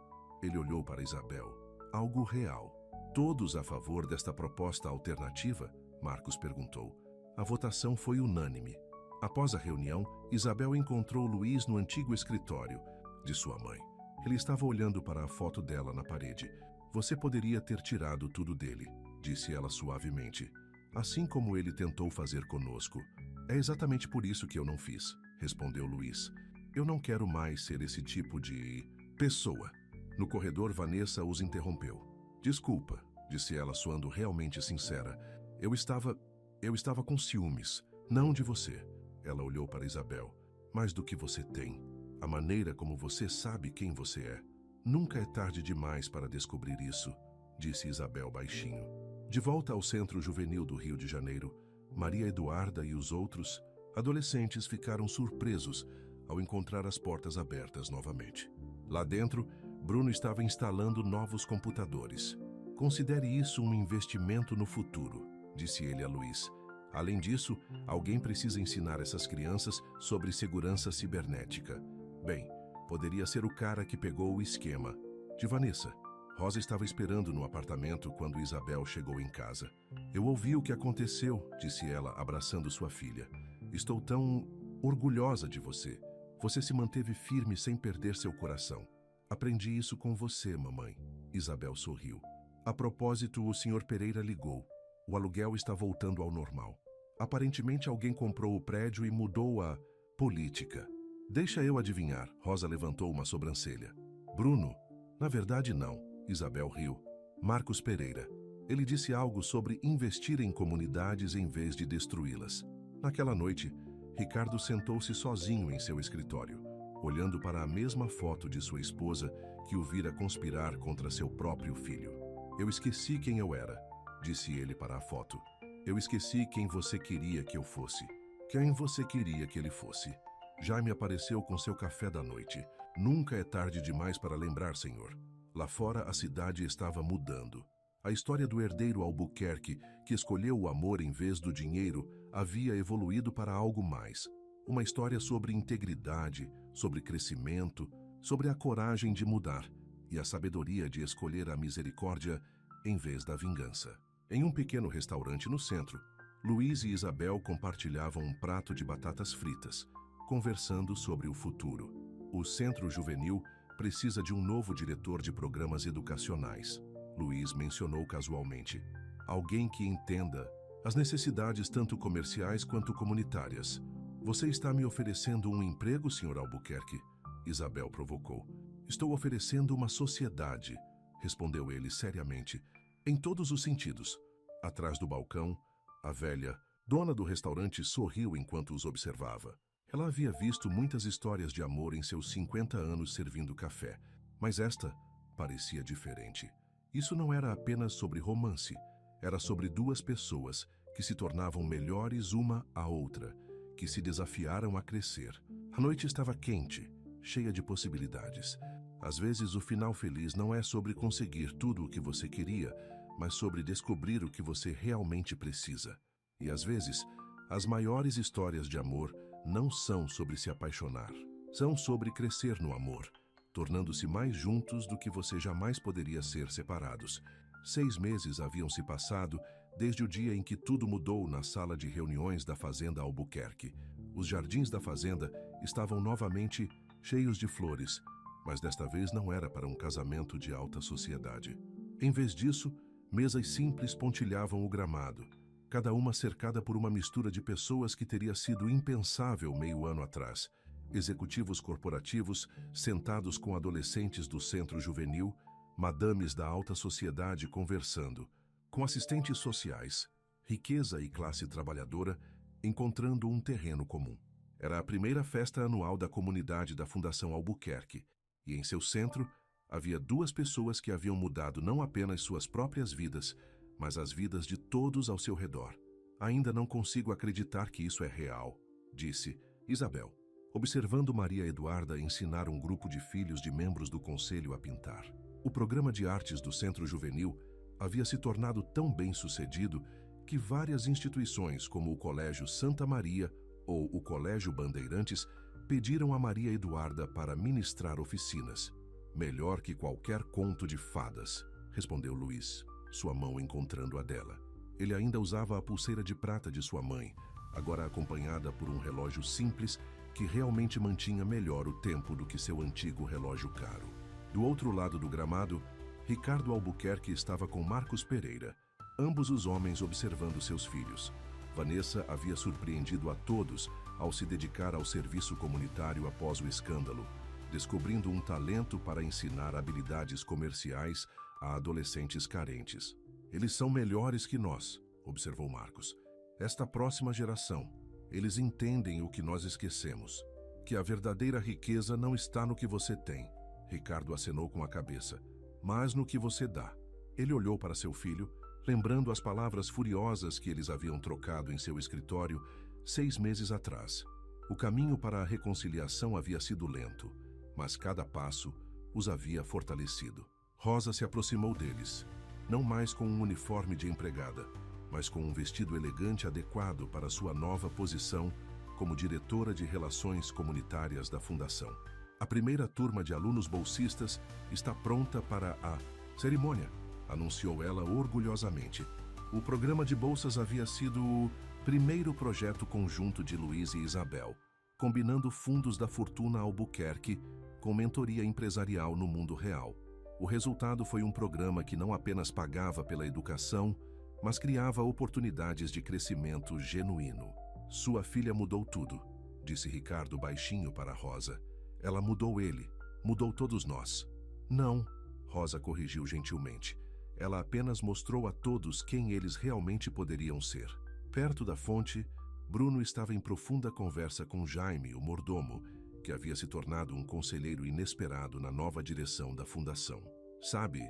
Ele olhou para Isabel. Algo real. Todos a favor desta proposta alternativa? Marcos perguntou. A votação foi unânime. Após a reunião, Isabel encontrou Luiz no antigo escritório de sua mãe. Ele estava olhando para a foto dela na parede. Você poderia ter tirado tudo dele, disse ela suavemente. Assim como ele tentou fazer conosco. É exatamente por isso que eu não fiz, respondeu Luiz. Eu não quero mais ser esse tipo de pessoa. No corredor, Vanessa os interrompeu. Desculpa, disse ela soando realmente sincera. Eu estava com ciúmes, não de você. Ela olhou para Isabel. Mas do que você tem. A maneira como você sabe quem você é. Nunca é tarde demais para descobrir isso, disse Isabel baixinho. De volta ao Centro Juvenil do Rio de Janeiro, Maria Eduarda e os outros adolescentes ficaram surpresos ao encontrar as portas abertas novamente. Lá dentro, Bruno estava instalando novos computadores. Considere isso um investimento no futuro, disse ele a Luiz. Além disso, alguém precisa ensinar essas crianças sobre segurança cibernética. Bem, poderia ser o cara que pegou o esquema. De Vanessa. Rosa estava esperando no apartamento quando Isabel chegou em casa. Eu ouvi o que aconteceu, disse ela, abraçando sua filha. Estou tão orgulhosa de você. Você se manteve firme sem perder seu coração. Aprendi isso com você, mamãe. Isabel sorriu. A propósito, o Sr. Pereira ligou. O aluguel está voltando ao normal. Aparentemente alguém comprou o prédio e mudou a política. Deixa eu adivinhar. Rosa levantou uma sobrancelha. Bruno? Na verdade, não. Isabel riu. Marcos Pereira. Ele disse algo sobre investir em comunidades em vez de destruí-las. Naquela noite, Ricardo sentou-se sozinho em seu escritório, olhando para a mesma foto de sua esposa que o vira conspirar contra seu próprio filho. Eu esqueci quem eu era, disse ele para a foto. Eu esqueci quem você queria que eu fosse. Quem você queria que ele fosse. Jaime apareceu com seu café da noite. Nunca é tarde demais para lembrar, senhor. Lá fora a cidade estava mudando. A história do herdeiro Albuquerque, que escolheu o amor em vez do dinheiro, havia evoluído para algo mais. Uma história sobre integridade, sobre crescimento, sobre a coragem de mudar e a sabedoria de escolher a misericórdia em vez da vingança. Em um pequeno restaurante no centro, Luiz e Isabel compartilhavam um prato de batatas fritas, conversando sobre o futuro. O Centro Juvenil precisa de um novo diretor de programas educacionais, Luiz mencionou casualmente. Alguém que entenda as necessidades tanto comerciais quanto comunitárias. Você está me oferecendo um emprego, Sr. Albuquerque? Isabel provocou. Estou oferecendo uma sociedade, respondeu ele seriamente, em todos os sentidos. Atrás do balcão, a velha, dona do restaurante, sorriu enquanto os observava. Ela havia visto muitas histórias de amor em seus 50 anos servindo café, mas esta parecia diferente. Isso não era apenas sobre romance, era sobre duas pessoas que se tornavam melhores uma à outra, que se desafiaram a crescer. A noite estava quente, cheia de possibilidades. Às vezes, o final feliz não é sobre conseguir tudo o que você queria, mas sobre descobrir o que você realmente precisa. E às vezes, as maiores histórias de amor não são sobre se apaixonar. São sobre crescer no amor, tornando-se mais juntos do que você jamais poderia ser separados. 6 meses haviam se passado desde o dia em que tudo mudou na sala de reuniões da Fazenda Albuquerque. Os jardins da fazenda estavam novamente cheios de flores, mas desta vez não era para um casamento de alta sociedade. Em vez disso, mesas simples pontilhavam o gramado, cada uma cercada por uma mistura de pessoas que teria sido impensável meio ano atrás. Executivos corporativos sentados com adolescentes do centro juvenil, madames da alta sociedade conversando, com assistentes sociais, riqueza e classe trabalhadora encontrando um terreno comum. Era a primeira festa anual da comunidade da Fundação Albuquerque, e em seu centro havia duas pessoas que haviam mudado não apenas suas próprias vidas, mas as vidas de todos ao seu redor. Ainda não consigo acreditar que isso é real, disse Isabel, observando Maria Eduarda ensinar um grupo de filhos de membros do conselho a pintar. O programa de artes do Centro Juvenil havia se tornado tão bem-sucedido que várias instituições, como o Colégio Santa Maria ou o Colégio Bandeirantes, pediram a Maria Eduarda para ministrar oficinas. Melhor que qualquer conto de fadas, respondeu Luiz, sua mão encontrando a dela. Ele ainda usava a pulseira de prata de sua mãe, agora acompanhada por um relógio simples que realmente mantinha melhor o tempo do que seu antigo relógio caro. Do outro lado do gramado, Ricardo Albuquerque estava com Marcos Pereira, ambos os homens observando seus filhos. Vanessa havia surpreendido a todos ao se dedicar ao serviço comunitário após o escândalo, descobrindo um talento para ensinar habilidades comerciais a adolescentes carentes. Eles são melhores que nós, observou Marcos. Esta próxima geração, eles entendem o que nós esquecemos, que a verdadeira riqueza não está no que você tem. Ricardo acenou com a cabeça, mas no que você dá. Ele olhou para seu filho, lembrando as palavras furiosas que eles haviam trocado em seu escritório 6 meses atrás. O caminho para a reconciliação havia sido lento, mas cada passo os havia fortalecido. Rosa se aproximou deles, não mais com um uniforme de empregada, mas com um vestido elegante adequado para sua nova posição como diretora de Relações Comunitárias da Fundação. A primeira turma de alunos bolsistas está pronta para a cerimônia, anunciou ela orgulhosamente. O programa de bolsas havia sido o primeiro projeto conjunto de Luiz e Isabel, combinando fundos da fortuna Albuquerque com mentoria empresarial no mundo real. O resultado foi um programa que não apenas pagava pela educação, mas criava oportunidades de crescimento genuíno. Sua filha mudou tudo, disse Ricardo baixinho para Rosa. Ela mudou ele, mudou todos nós. Não, Rosa corrigiu gentilmente. Ela apenas mostrou a todos quem eles realmente poderiam ser. Perto da fonte, Bruno estava em profunda conversa com Jaime, o mordomo, que havia se tornado um conselheiro inesperado na nova direção da fundação. Sabe,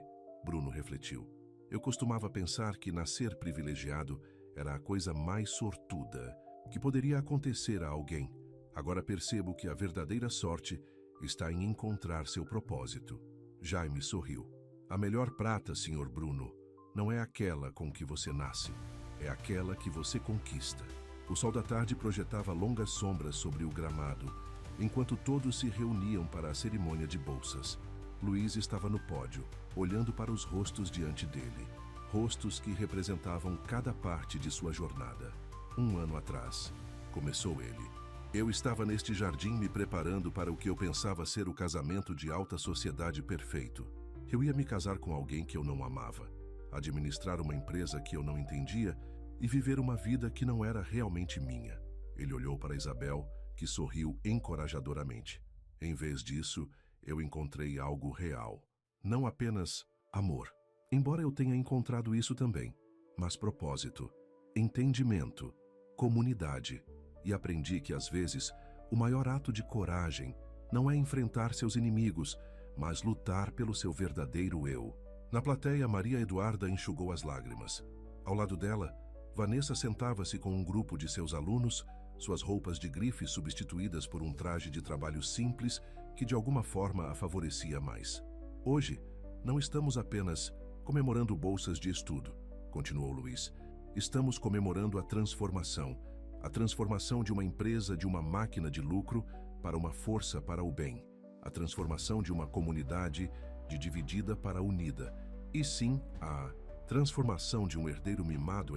Bruno refletiu, eu costumava pensar que nascer privilegiado era a coisa mais sortuda que poderia acontecer a alguém. Agora percebo que a verdadeira sorte está em encontrar seu propósito. Jaime sorriu. A melhor prata, Sr. Bruno, não é aquela com que você nasce, é aquela que você conquista. O sol da tarde projetava longas sombras sobre o gramado, enquanto todos se reuniam para a cerimônia de bolsas. Luiz estava no pódio, olhando para os rostos diante dele, rostos que representavam cada parte de sua jornada. 1 ano atrás, começou ele. Eu estava neste jardim me preparando para o que eu pensava ser o casamento de alta sociedade perfeito. Eu ia me casar com alguém que eu não amava, administrar uma empresa que eu não entendia e viver uma vida que não era realmente minha. Ele olhou para Isabel, que sorriu encorajadoramente. Em vez disso, eu encontrei algo real. Não apenas amor. Embora eu tenha encontrado isso também, mas propósito, entendimento, comunidade. E aprendi que, às vezes, o maior ato de coragem não é enfrentar seus inimigos, mas lutar pelo seu verdadeiro eu. Na plateia, Maria Eduarda enxugou as lágrimas. Ao lado dela, Vanessa sentava-se com um grupo de seus alunos, suas roupas de grife substituídas por um traje de trabalho simples que de alguma forma a favorecia mais. Hoje, não estamos apenas comemorando bolsas de estudo, continuou Luiz. Estamos comemorando a transformação de uma empresa de uma máquina de lucro para uma força para o bem, a transformação de uma comunidade de dividida para unida, e sim a transformação de um herdeiro mimado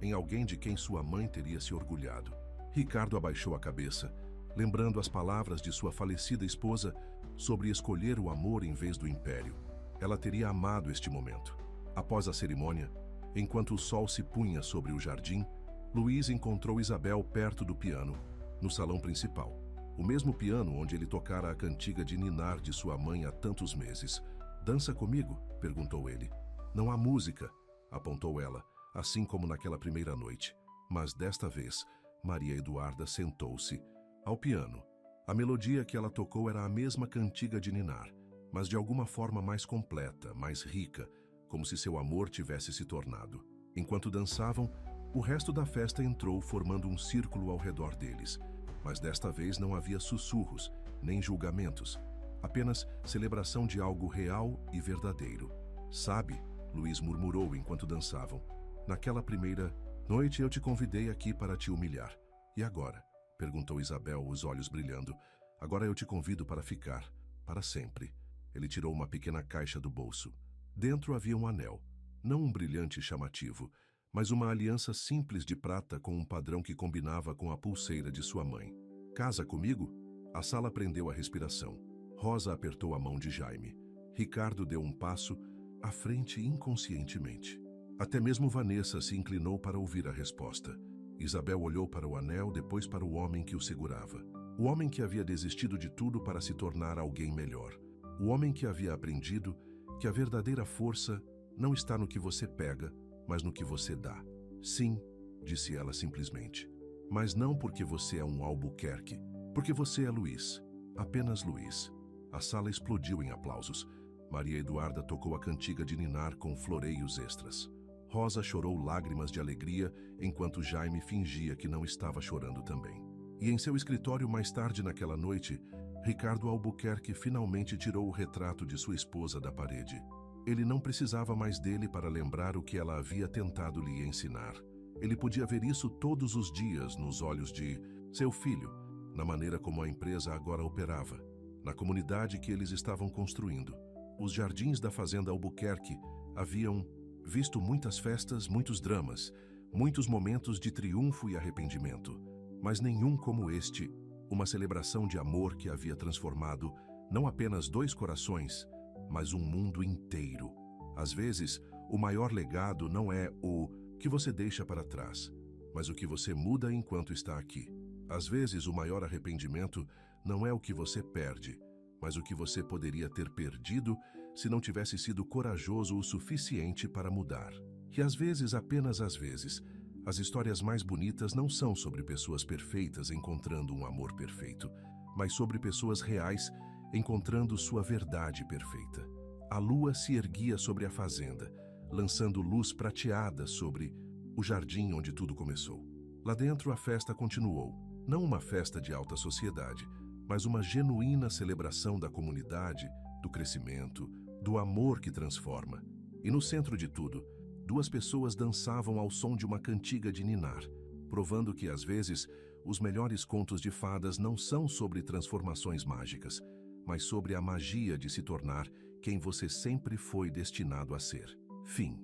em alguém de quem sua mãe teria se orgulhado. Ricardo abaixou a cabeça, lembrando as palavras de sua falecida esposa sobre escolher o amor em vez do império. Ela teria amado este momento. Após a cerimônia, enquanto o sol se punha sobre o jardim, Luiz encontrou Isabel perto do piano, no salão principal. O mesmo piano onde ele tocara a cantiga de ninar de sua mãe há tantos meses. "Dança comigo?", perguntou ele. "Não há música", apontou ela, assim como naquela primeira noite. Mas desta vez, Maria Eduarda sentou-se ao piano. A melodia que ela tocou era a mesma cantiga de ninar, mas de alguma forma mais completa, mais rica, como se seu amor tivesse se tornado. Enquanto dançavam, o resto da festa entrou formando um círculo ao redor deles, mas desta vez não havia sussurros, nem julgamentos, apenas celebração de algo real e verdadeiro. "Sabe", Luiz murmurou enquanto dançavam, "naquela primeira noite eu te convidei aqui para te humilhar. E agora?", perguntou Isabel, os olhos brilhando. "Agora eu te convido para ficar, para sempre." Ele tirou uma pequena caixa do bolso. Dentro havia um anel, não um brilhante chamativo, mas uma aliança simples de prata com um padrão que combinava com a pulseira de sua mãe. "Casa comigo?" A sala prendeu a respiração. Rosa apertou a mão de Jaime. Ricardo deu um passo à frente inconscientemente. Até mesmo Vanessa se inclinou para ouvir a resposta. Isabel olhou para o anel, depois para o homem que o segurava. O homem que havia desistido de tudo para se tornar alguém melhor. O homem que havia aprendido que a verdadeira força não está no que você pega, mas no que você dá. "Sim", disse ela simplesmente. "Mas não porque você é um Albuquerque, porque você é Luiz, apenas Luiz." A sala explodiu em aplausos. Maria Eduarda tocou a cantiga de ninar com floreios extras. Rosa chorou lágrimas de alegria, enquanto Jaime fingia que não estava chorando também. E em seu escritório mais tarde naquela noite, Ricardo Albuquerque finalmente tirou o retrato de sua esposa da parede. Ele não precisava mais dele para lembrar o que ela havia tentado lhe ensinar. Ele podia ver isso todos os dias nos olhos de seu filho, na maneira como a empresa agora operava, na comunidade que eles estavam construindo. Os jardins da fazenda Albuquerque haviam visto muitas festas, muitos dramas, muitos momentos de triunfo e arrependimento, mas nenhum como este, uma celebração de amor que havia transformado não apenas dois corações, mas um mundo inteiro. Às vezes, o maior legado não é o que você deixa para trás, mas o que você muda enquanto está aqui. Às vezes, o maior arrependimento não é o que você perde, mas o que você poderia ter perdido se não tivesse sido corajoso o suficiente para mudar. E às vezes, apenas às vezes, as histórias mais bonitas não são sobre pessoas perfeitas encontrando um amor perfeito, mas sobre pessoas reais encontrando sua verdade perfeita. A lua se erguia sobre a fazenda, lançando luz prateada sobre o jardim onde tudo começou. Lá dentro a festa continuou, não uma festa de alta sociedade, mas uma genuína celebração da comunidade, do crescimento, do amor que transforma. E no centro de tudo, duas pessoas dançavam ao som de uma cantiga de ninar, provando que às vezes os melhores contos de fadas não são sobre transformações mágicas, mas sobre a magia de se tornar quem você sempre foi destinado a ser. Fim.